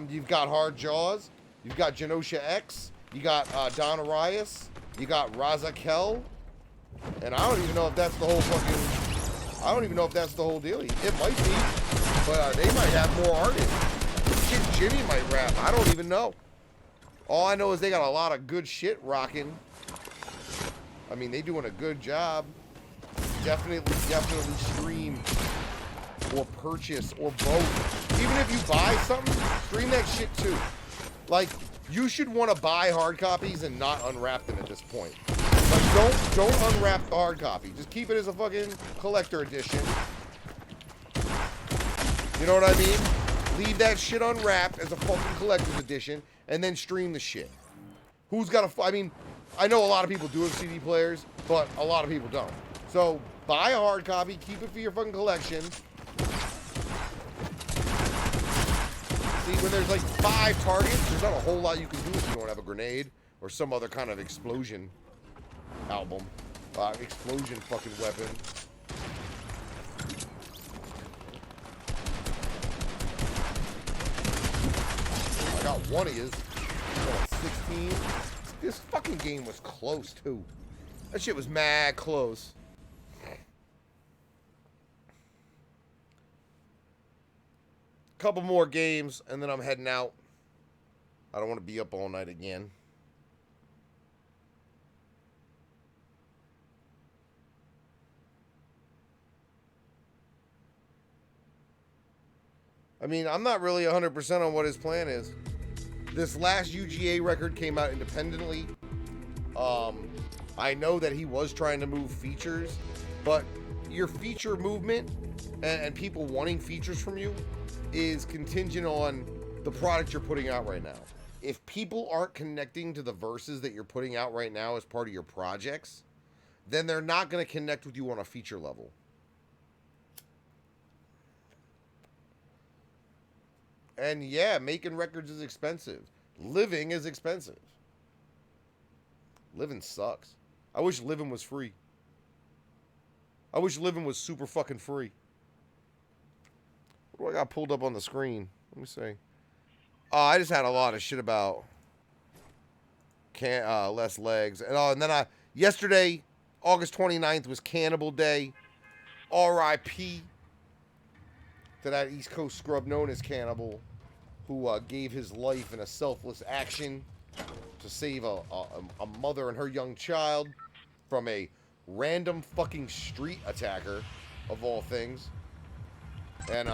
You've got Hard Jaws. You've got Genosha X. You got Don Arias. You got Raza Kel. And I don't even know if that's the whole fucking... I don't even know if that's the whole deal. It might be. But they might have more artists. Shit, Jimmy might rap. I don't even know. All I know is they got a lot of good shit rocking. I mean, they doing a good job. Definitely stream or purchase or both. Even if you buy something, stream that shit too. Like... You should want to buy hard copies and not unwrap them at this point. Like, don't unwrap the hard copy. Just keep it as a fucking collector edition. You know what I mean? Leave that shit unwrapped as a fucking collector's edition, and then stream the shit. Who's got a... I mean, I know a lot of people do have CD players, but a lot of people don't. So, buy a hard copy, keep it for your fucking collection. When there's like 5 targets, there's not a whole lot you can do if you don't have a grenade or some other kind of explosion album. Explosion fucking weapon. I got one of his. 16. This fucking game was close too. That shit was mad close. Couple more games, and then I'm heading out. I don't want to be up all night again. I mean, I'm not really 100% on what his plan is. This last UGA record came out independently. I know that he was trying to move features, but your feature movement and people wanting features from you is contingent on the product you're putting out right now. If people aren't connecting to the verses that you're putting out right now as part of your projects, then they're not going to connect with you on a feature level. And yeah, making records is expensive. Living is expensive. Living sucks. I wish living was free. I wish living was super fucking free. What do I got pulled up on the screen? Let me see. Oh, I just had a lot of shit about less legs. And then yesterday, August 29th was Cannibal Day. R.I.P. to that East Coast scrub known as Cannibal, who gave his life in a selfless action to save a mother and her young child from a random fucking street attacker, of all things. And,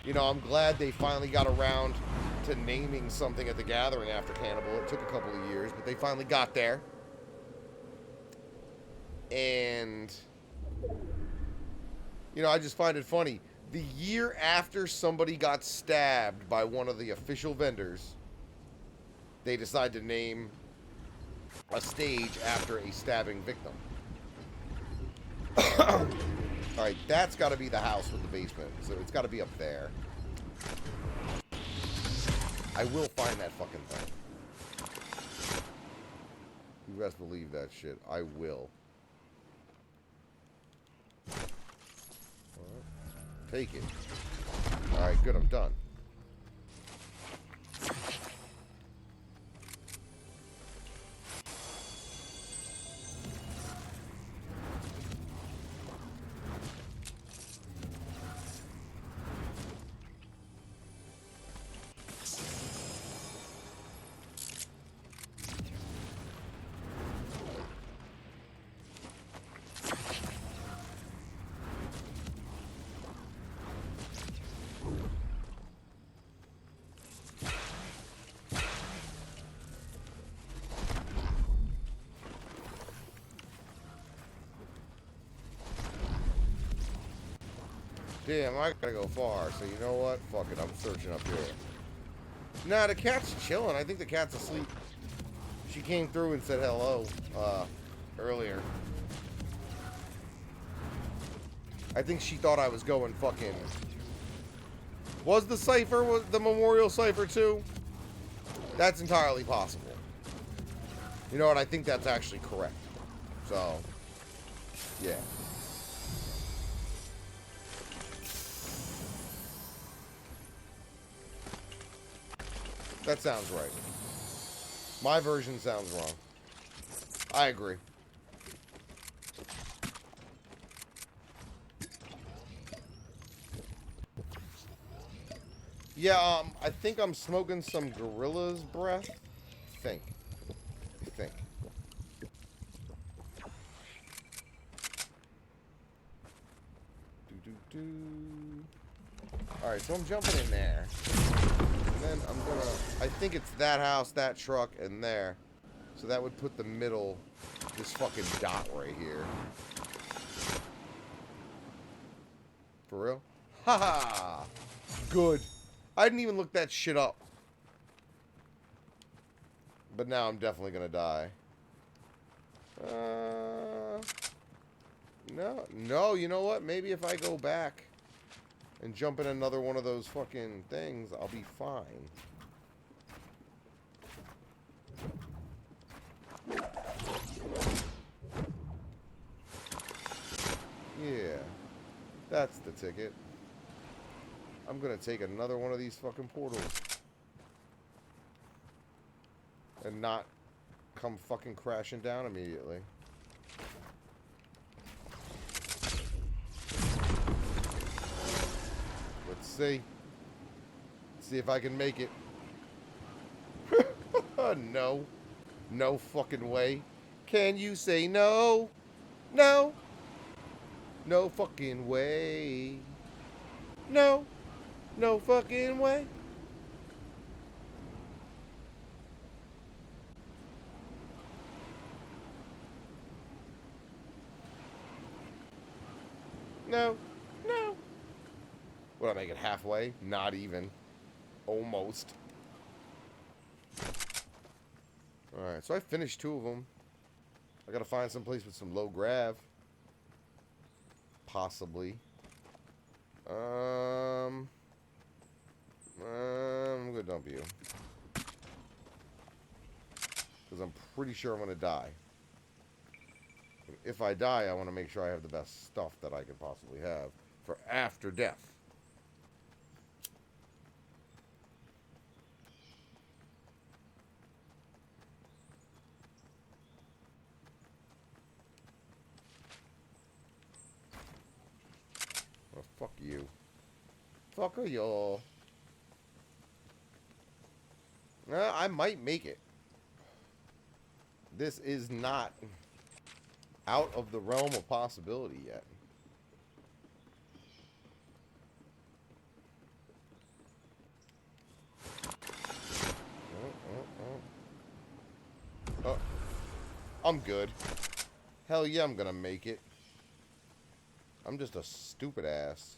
you know, I'm glad they finally got around to naming something at the gathering after Cannibal. It took a couple of years, but they finally got there. And, you know, I just find it funny. The year after somebody got stabbed by one of the official vendors, they decide to name a stage after a stabbing victim. Alright, that's got to be the house with the basement. So it's got to be up there. I will find that fucking thing. You best believe that shit. I will. Take it. Alright, good, I'm done. Damn, I gotta go far, so you know what? Fuck it, I'm searching up here. Nah, the cat's chilling. I think the cat's asleep. She came through and said hello, earlier. I think she thought I was going fucking... Was the cipher, was the memorial cipher too? That's entirely possible. You know what? I think that's actually correct. So, yeah. That sounds right. My version sounds wrong. I agree. Yeah, I think I'm smoking some gorilla's breath. I think. Alright, so I'm jumping in there. And then I'm gonna... I think it's that house, that truck, and there. So that would put the middle... This fucking dot right here. For real? Haha! Good. I didn't even look that shit up. But now I'm definitely gonna die. No, you know what? Maybe if I go back and jump in another one of those fucking things, I'll be fine. Yeah. That's the ticket. I'm gonna take another one of these fucking portals. And not come fucking crashing down immediately. Let's see. Let's see if I can make it. No. No fucking way. Can you say no? No. No fucking way. No. No fucking way. No. No. What, I make it halfway? Not even. Almost. Alright, so I finished 2 of them. I gotta find some place with some low grav. Possibly. I'm gonna dump you. Because I'm pretty sure I'm gonna die. And if I die, I want to make sure I have the best stuff that I can possibly have for after death. Oh, fuck you. Fuck y'all. I might make it. This is not out of the realm of possibility yet. Oh, I'm good. Hell yeah, I'm gonna make it. I'm just a stupid ass.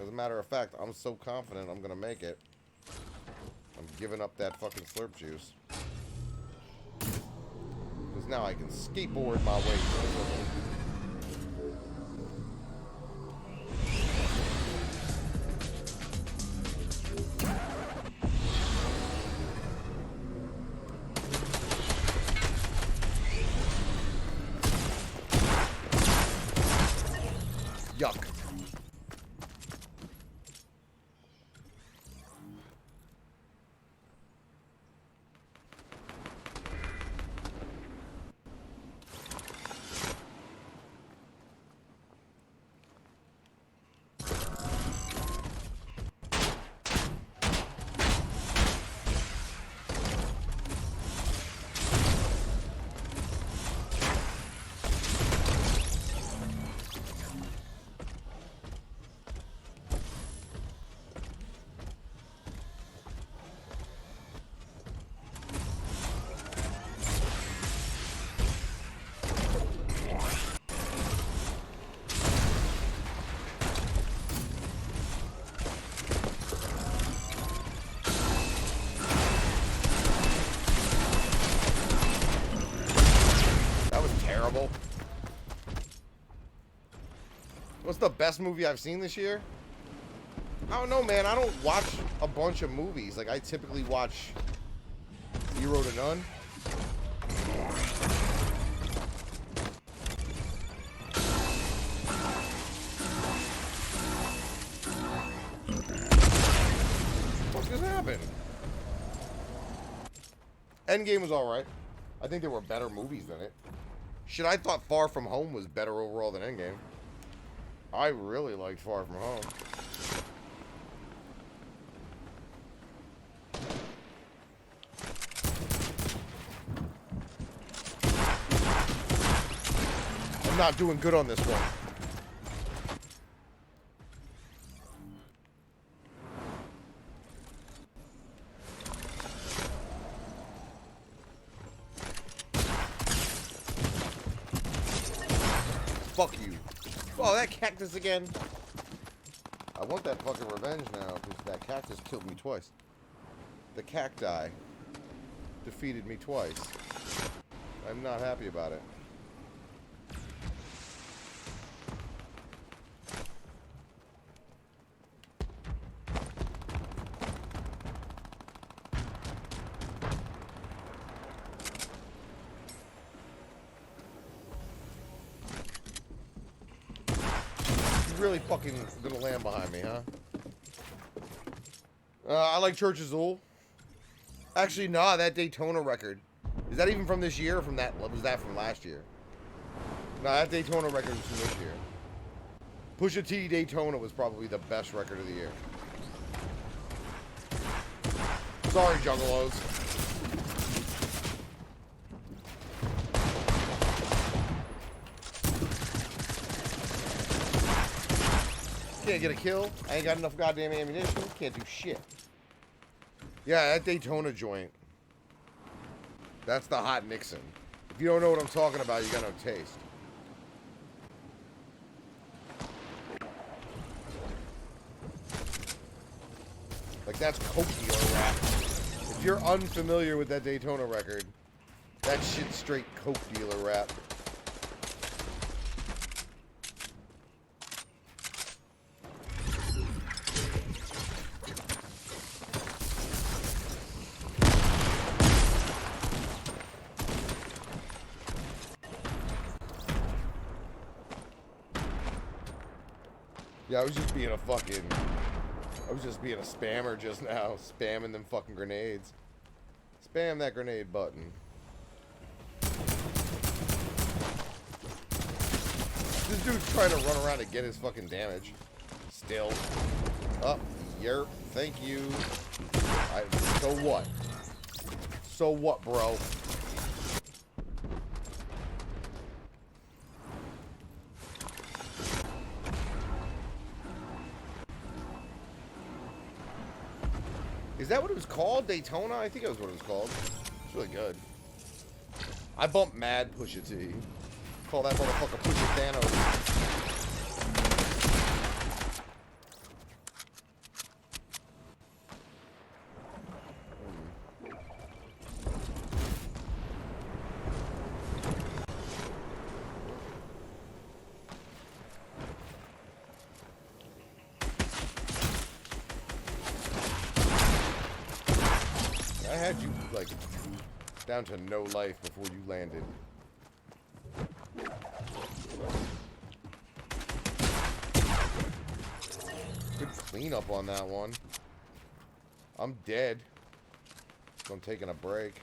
As a matter of fact, I'm so confident I'm gonna make it. I'm giving up that fucking slurp juice. Because now I can skateboard my way through it. Yuck. What's the best movie I've seen this year? I don't know, man. I don't watch a bunch of movies. Like, I typically watch 0 to none. What just happened? Endgame was alright. I think there were better movies than it. Shit, I thought Far From Home was better overall than Endgame. I really liked Far From Home. I'm not doing good on this one. Fuck you. Oh, that cactus again. I want that fucking revenge now, because that cactus killed me twice. The cacti defeated me twice. I'm not happy about it. Really fucking gonna land behind me, huh? I like Church of Zool. Actually, nah, that Daytona record. Is that even from this year or from that? Was that from last year? Nah, that Daytona record was from this year. Pusha T Daytona was probably the best record of the year. Sorry, Juggalos. Can't get a kill. I ain't got enough goddamn ammunition. Can't do shit. Yeah, that Daytona joint. That's the hot Nixon. If you don't know what I'm talking about, you got no taste. That's coke dealer rap. If you're unfamiliar with that Daytona record, that shit's straight coke dealer rap. Yeah, I was just being a spammer just now. Spamming them fucking grenades. Spam that grenade button. This dude's trying to run around and get his fucking damage. Still. Up. Yerp. Thank you. So what? So what, bro? Is that what it was called? Daytona? I think that was what it was called. It's really good. I bumped Mad Pusha T. Call that motherfucker Pusha Thanos. I had you, like, down to no life before you landed. Good cleanup on that one. I'm dead. So I'm taking a break.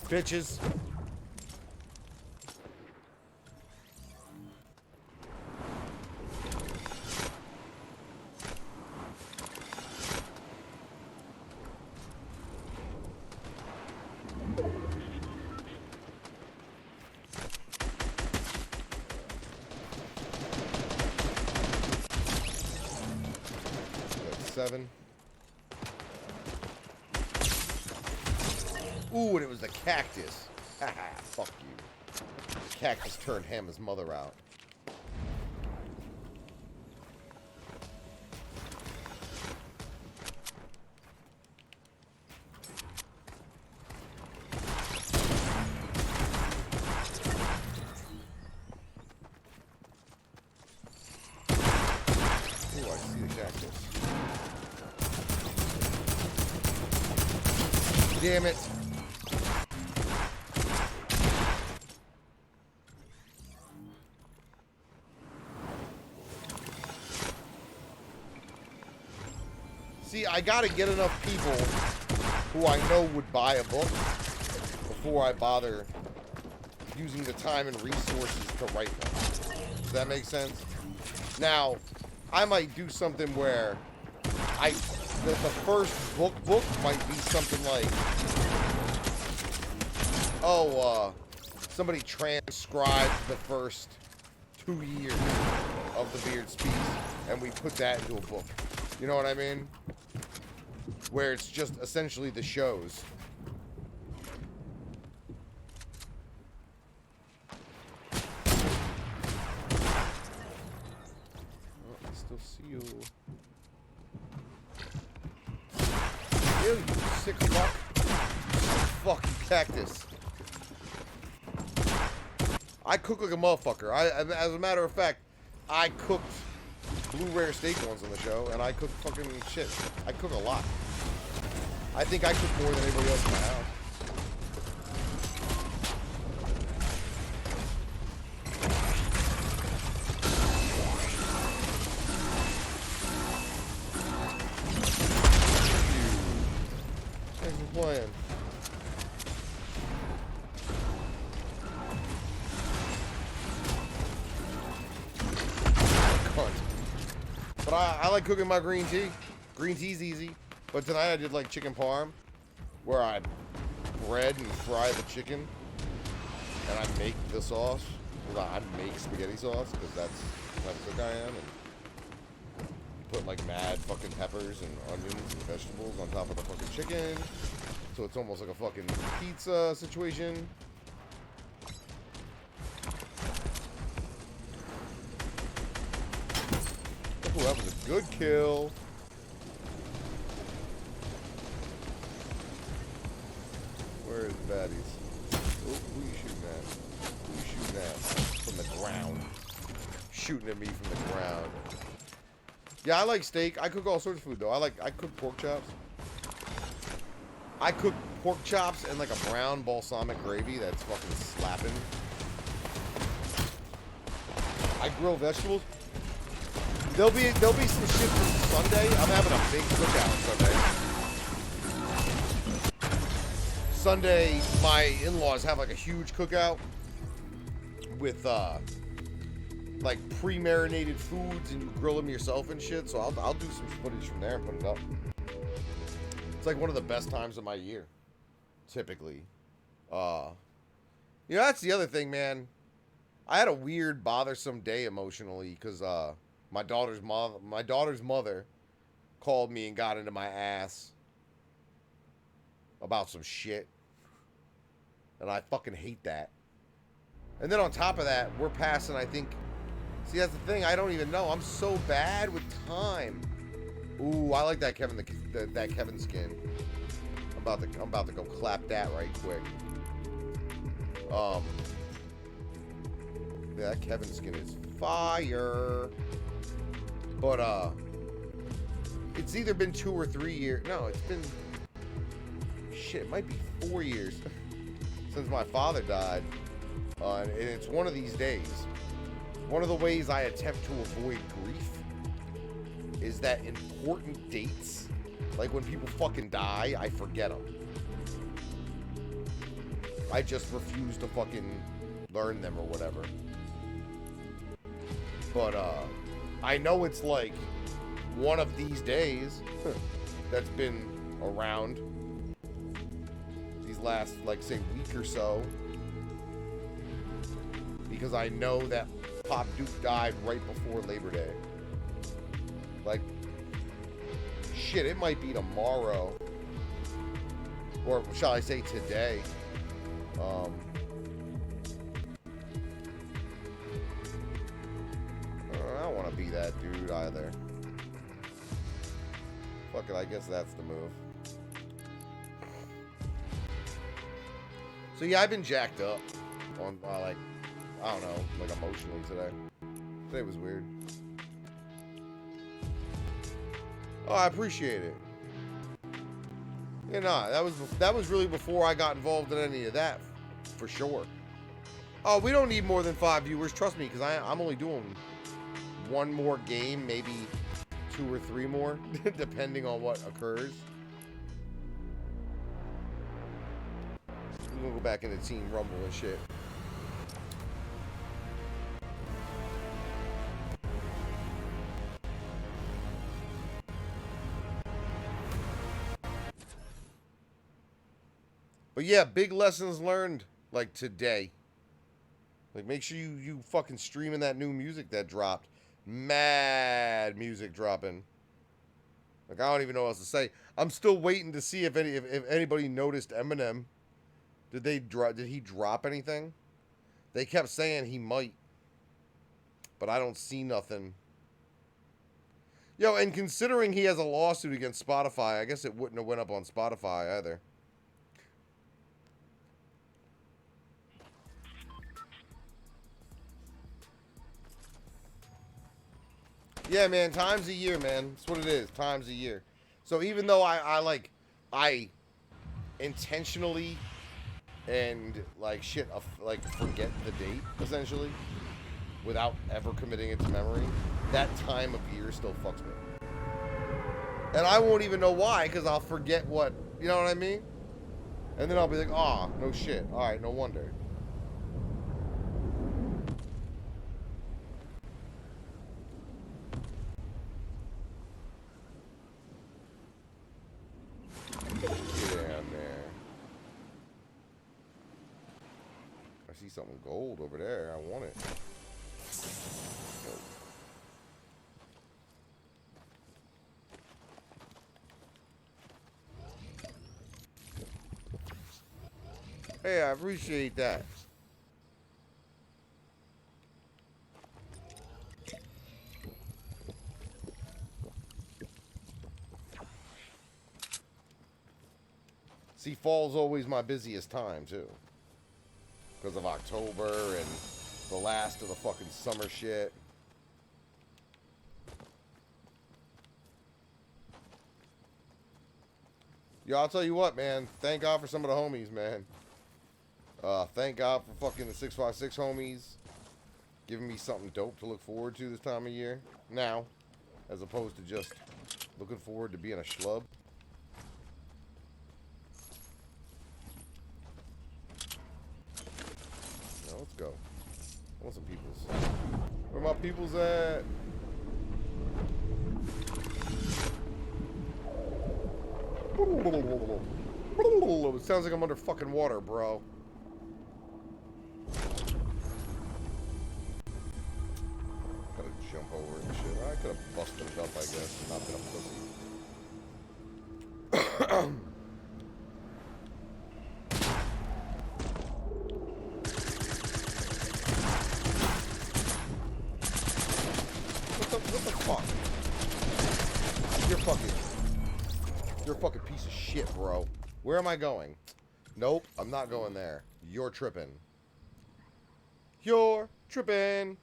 Bitches. That's 7. Ooh, and it was the cactus. Haha, fuck you. The cactus turned his mother out. Ooh, I see the cactus. Damn it. See, I gotta get enough people who I know would buy a book before I bother using the time and resources to write one. Does that make sense? Now, I might do something where the first book might be something like, somebody transcribed the first 2 years of the Beard Speaks, and we put that into a book. You know what I mean? Where it's just essentially the shows. Oh, I still see you. You sick fuck. Fucking cactus. I cook like a motherfucker. As a matter of fact, I cooked blue rare steak once on the show, and I cook fucking shit. I cook a lot. I think I cook more than anybody else in my house. Thanks for playing. But I like cooking my green tea. Green tea's easy. But tonight I did like chicken parm, where I bread and fry the chicken, and I make the sauce. Well, I make spaghetti sauce because that's the type of cook I am. And put like mad fucking peppers and onions and vegetables on top of the fucking chicken. So it's almost like a fucking pizza situation. Oh, that was a good kill. Where are the baddies? Oh, who you shooting at? Who you shooting at? From the ground. Shooting at me from the ground. Yeah, I like steak. I cook all sorts of food though. I cook pork chops. I cook pork chops and like a brown balsamic gravy that's fucking slapping. I grill vegetables. There'll be some shit from Sunday. I'm having a big cookout Sunday. Sunday, my in-laws have like a huge cookout with like pre-marinated foods, and you grill them yourself and shit. So I'll do some footage from there and put it up. It's like one of the best times of my year, typically. You know, that's the other thing, man. I had a weird, bothersome day emotionally because my daughter's mother called me and got into my ass about some shit, and I fucking hate that. And then on top of that, we're passing, I think. See, that's the thing. I don't even know. I'm so bad with time. Ooh, I like that Kevin skin. I'm about to go clap that right quick. Yeah, that Kevin skin is fire. But it's either been 2 or 3 years. No, it's been shit. It might be 4 years since my father died. And it's one of these days. One of the ways I attempt to avoid grief is that important dates, like when people fucking die, I forget them. I just refuse to fucking learn them or whatever. But I know it's like one of these days that's been around these last, like, say, week or so, because I know that Pop Duke died right before Labor Day. Like, shit, it might be tomorrow, or shall I say today. I don't want to be that dude either. Fuck it, I guess that's the move. So yeah, I've been jacked up on, like, I don't know, like emotionally today. Today was weird. Oh, I appreciate it. Yeah, nah, that was really before I got involved in any of that, for sure. Oh, we don't need more than 5 viewers, trust me, because I'm only doing one more game, maybe 2 or 3 more, depending on what occurs. We're gonna go back into Team Rumble and shit. But yeah, big lessons learned, like, today. Like, make sure you fucking streaming that new music that dropped. Mad music dropping. Like, I don't even know what else to say. I'm still waiting to see if anybody noticed Eminem. Did he drop anything? They kept saying he might, but I don't see nothing. Yo, and considering he has a lawsuit against Spotify, I guess it wouldn't have went up on Spotify either. Yeah, man, time's a year, man. That's what it is. Time's a year. So even though I intentionally and like shit, like forget the date essentially, without ever committing it to memory, that time of year still fucks me. And I won't even know why, because I'll forget what, you know what I mean? And then I'll be like, oh, no shit. All right, no wonder. Something gold over there. I want it. Hey, I appreciate that. See, fall's always my busiest time, too. Because of October and the last of the fucking summer shit. Yo, I'll tell you what, man. Thank God for some of the homies, man. Thank God for fucking the 656 homies. Giving me something dope to look forward to this time of year. Now. As opposed to just looking forward to being a schlub. Now, let's go. I want some peoples. Where my peoples at? It sounds like I'm under fucking water, bro. Gotta jump over and shit. I could have busted it up, I guess. Not been a pussy. What the fuck? You're a fucking piece of shit, bro. Where am I going? Nope, I'm not going there. You're tripping. You're tripping.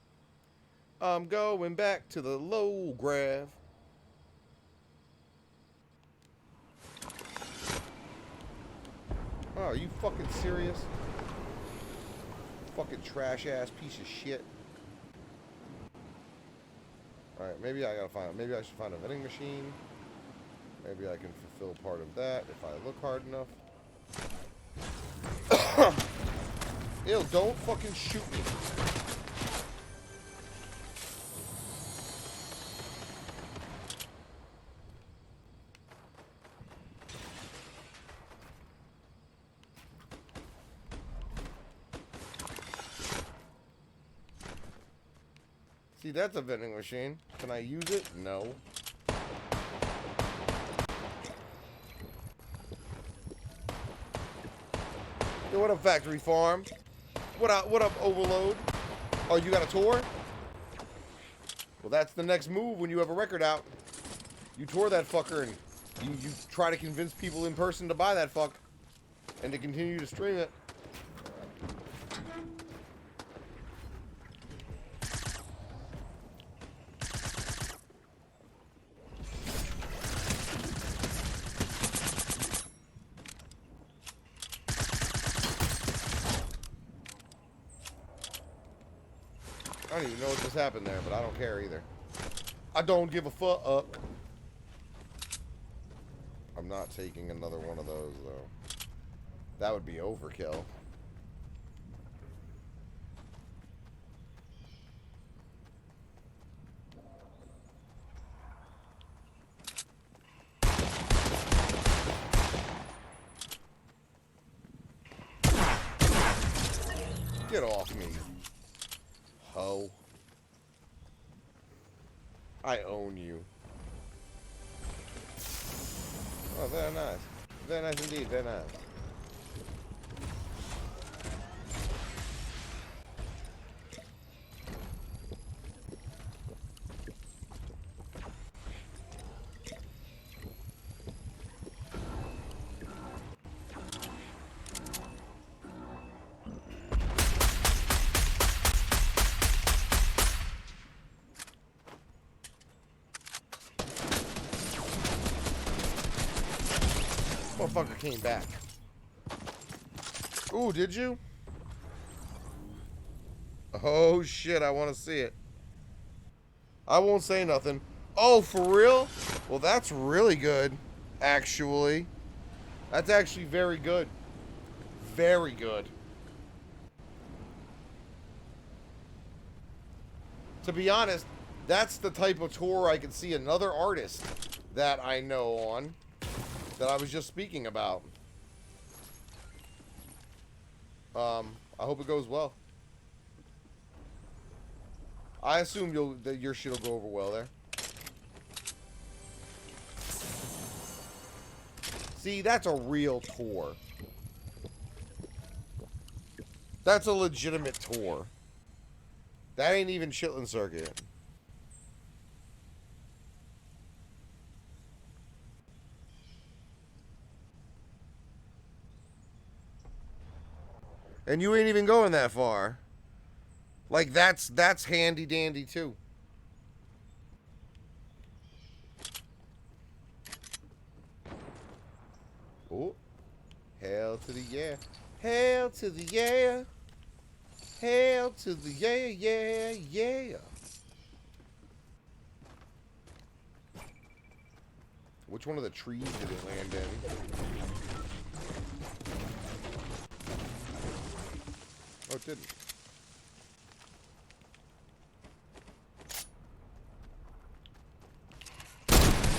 I'm going back to the low grav. Oh, are you fucking serious? Fucking trash ass piece of shit. Alright, maybe I gotta find, maybe I should find a vending machine. Maybe I can fulfill part of that if I look hard enough. Ew, don't fucking shoot me. See, that's a vending machine. Can I use it? No. Yo, what up, Factory Farm? What up, Overload? Oh, you got a tour? Well, that's the next move when you have a record out. You tour that fucker and you try to convince people in person to buy that fuck. And to continue to stream it. I don't even know what just happened there, but I don't care either. I don't give a fuck. I'm not taking another one of those, though. That would be overkill. Get off me. Ho. I own you. Oh, very nice. Very nice indeed, very nice. Motherfucker came back. Ooh, did you? Oh shit, I want to see it. I won't say nothing. Oh, for real? Well, that's really good, actually. That's actually very good. Very good. To be honest, that's the type of tour I can see another artist that I know on. That I was just speaking about. I hope it goes well. I assume that your shit'll go over well there. See, that's a real tour. That's a legitimate tour. That ain't even Chitlin Circuit. And you ain't even going that far. Like, that's handy dandy, too. Oh. Hail to the yeah. Hail to the yeah. Hail to the yeah, yeah, yeah. Which one of the trees did it land in? Oh, it didn't.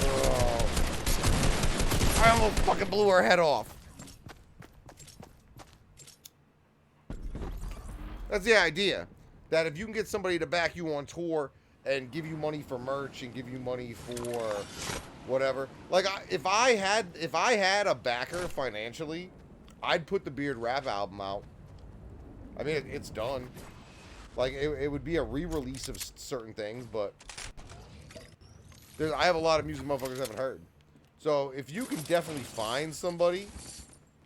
Oh. I almost fucking blew her head off. That's the idea. That if you can get somebody to back you on tour and give you money for merch and give you money for whatever. Like, if I had a backer financially, I'd put the Beard Rap album out. I mean, it's done. Like, it would be a re-release of certain things, but I have a lot of music motherfuckers haven't heard. So, if you can definitely find somebody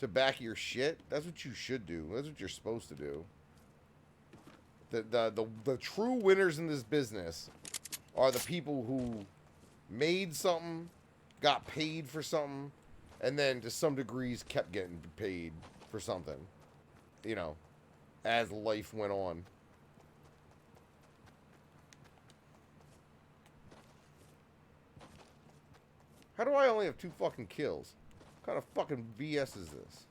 to back your shit, that's what you should do. That's what you're supposed to do. The true winners in this business are the people who made something, got paid for something, and then to some degrees kept getting paid for something, you know, as life went on. How do I only have 2 fucking kills? What kind of fucking BS is this?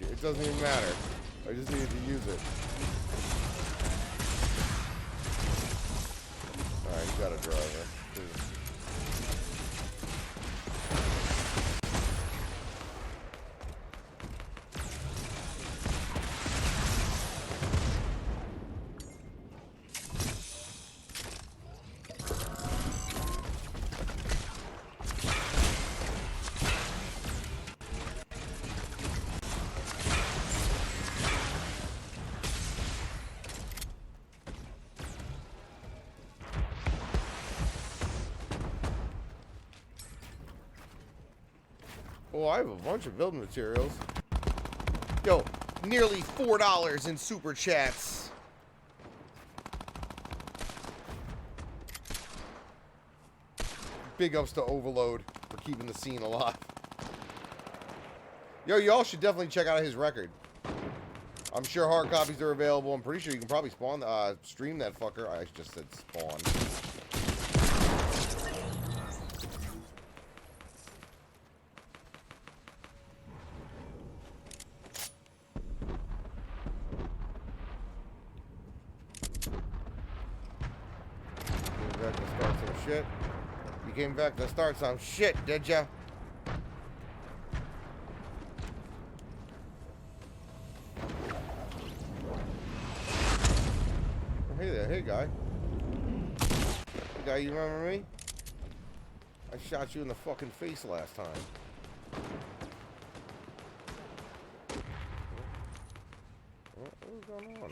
It doesn't even matter. I just needed to use it. Alright, you got a driver. Oh, I have a bunch of building materials. Yo, nearly $4 in super chats. Big ups to Overload for keeping the scene alive. Yo, y'all should definitely check out his record. I'm sure hard copies are available. I'm pretty sure you can probably stream that fucker. I just said spawn. You came back to start some shit, did ya? Oh, hey there, hey guy. Hey guy, you remember me? I shot you in the fucking face last time. What's going on?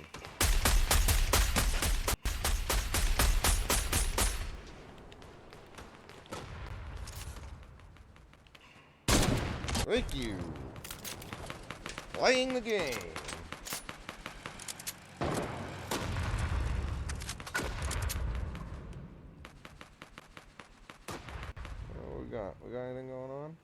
Thank you. Playing the game. What we got? We got anything going on?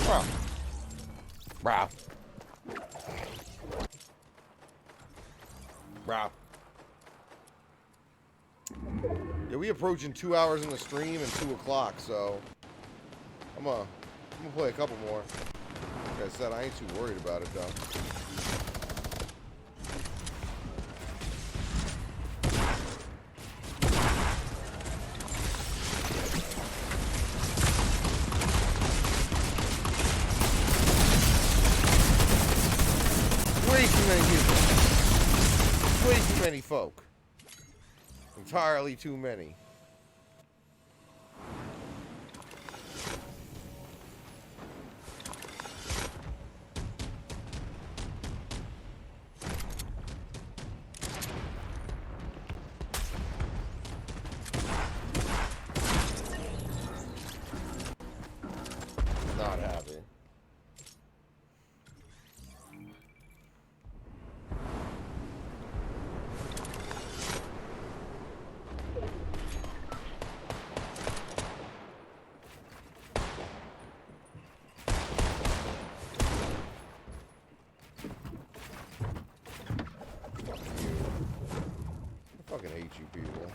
Bro. Bro. Bro. Yeah, we approaching 2 hours in the stream and 2 o'clock, so I'm gonna play a couple more. Like I said, I ain't too worried about it though. Way too many people. Way too many folk. Entirely too many. Not happy. I fucking hate you people.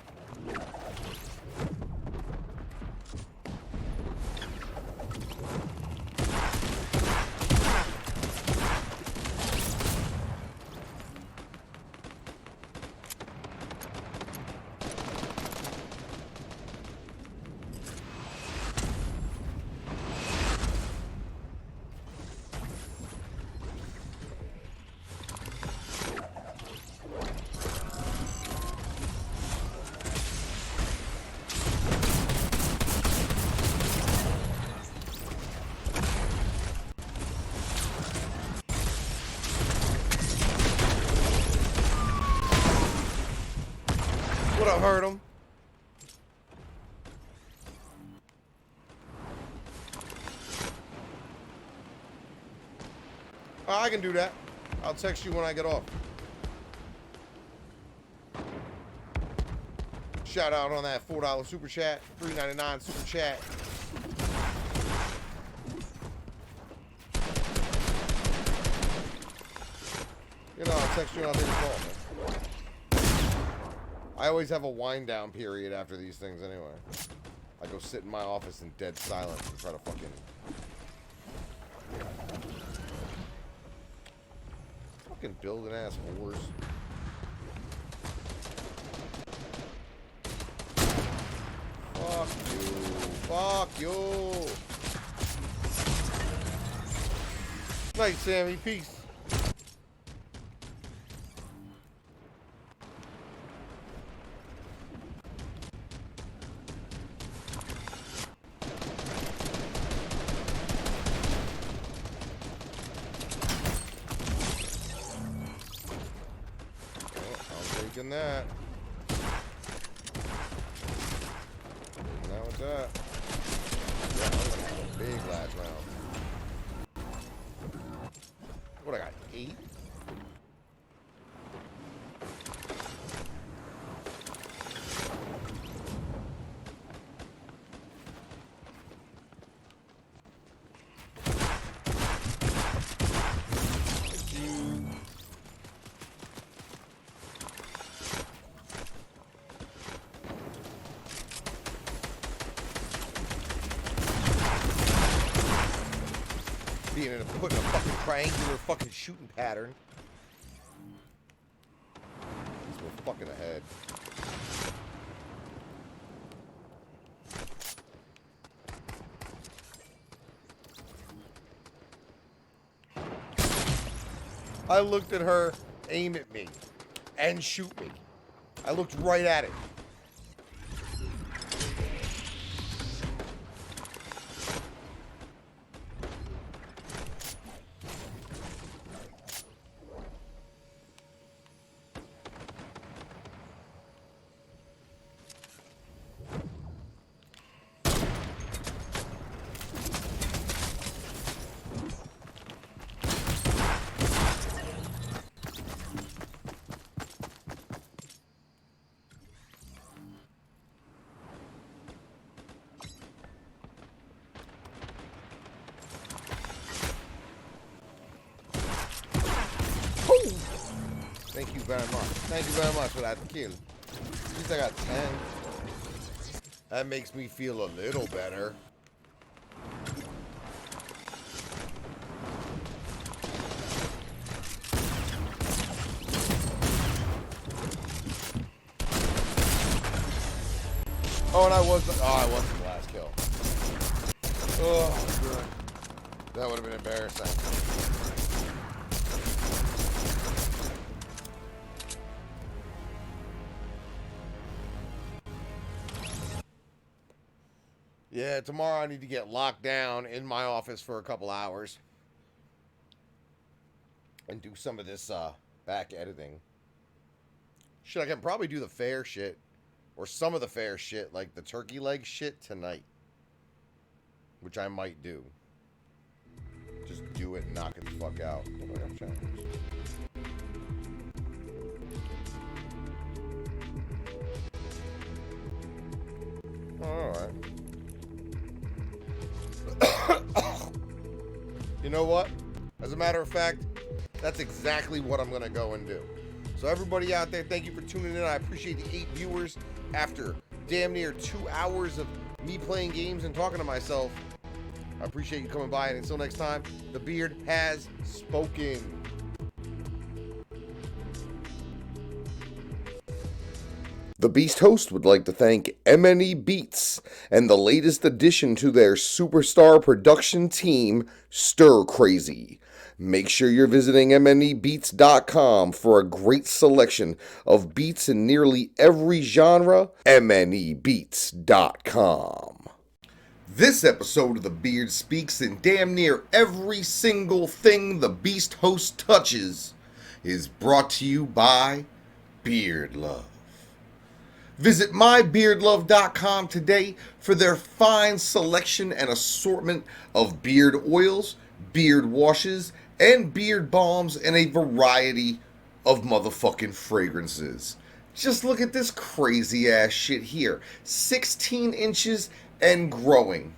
What up, hurt him? I can do that. I'll text you when I get off. Shout out on that $4 super chat, $3.99 super chat. You know, I'll text you when I'll take a call, man. I always have a wind down period after these things anyway. I go sit in my office in dead silence and try to fucking build an ass horse. Fuck you. Fuck you. Night, Sammy. Peace. That. Now what's that? Yeah, I'm gonna have a big last round. What I got? 8? Putting a fucking triangular fucking shooting pattern. We're fucking ahead. I looked at her aim at me and shoot me. I looked right at it. very much. Thank you very much for that kill. At least I got 10. That makes me feel a little better. Oh, and I wasn't the last kill. Oh, good. That would have been embarrassing. Yeah, tomorrow I need to get locked down in my office for a couple hours and do some of this back editing. Shit, I can probably do the fair shit or some of the fair shit, like the turkey leg shit tonight, which I might do. Just do it and knock it the fuck out. Alright. You know what? As a matter of fact, that's exactly what I'm going to go and do. So everybody out there, thank you for tuning in. I appreciate the 8 viewers after damn near 2 hours of me playing games and talking to myself. I appreciate you coming by, and until next time, the beard has spoken. The Beast Host would like to thank MNE Beats and the latest addition to their superstar production team, Stir Crazy. Make sure you're visiting MNEBeats.com for a great selection of beats in nearly every genre. MNEBeats.com. This episode of The Beard Speaks in damn near every single thing the Beast Host touches is brought to you by Beard Love. Visit mybeardlove.com today for their fine selection and assortment of beard oils, beard washes, and beard balms, and a variety of motherfucking fragrances. Just look at this crazy ass shit here. 16 inches and growing.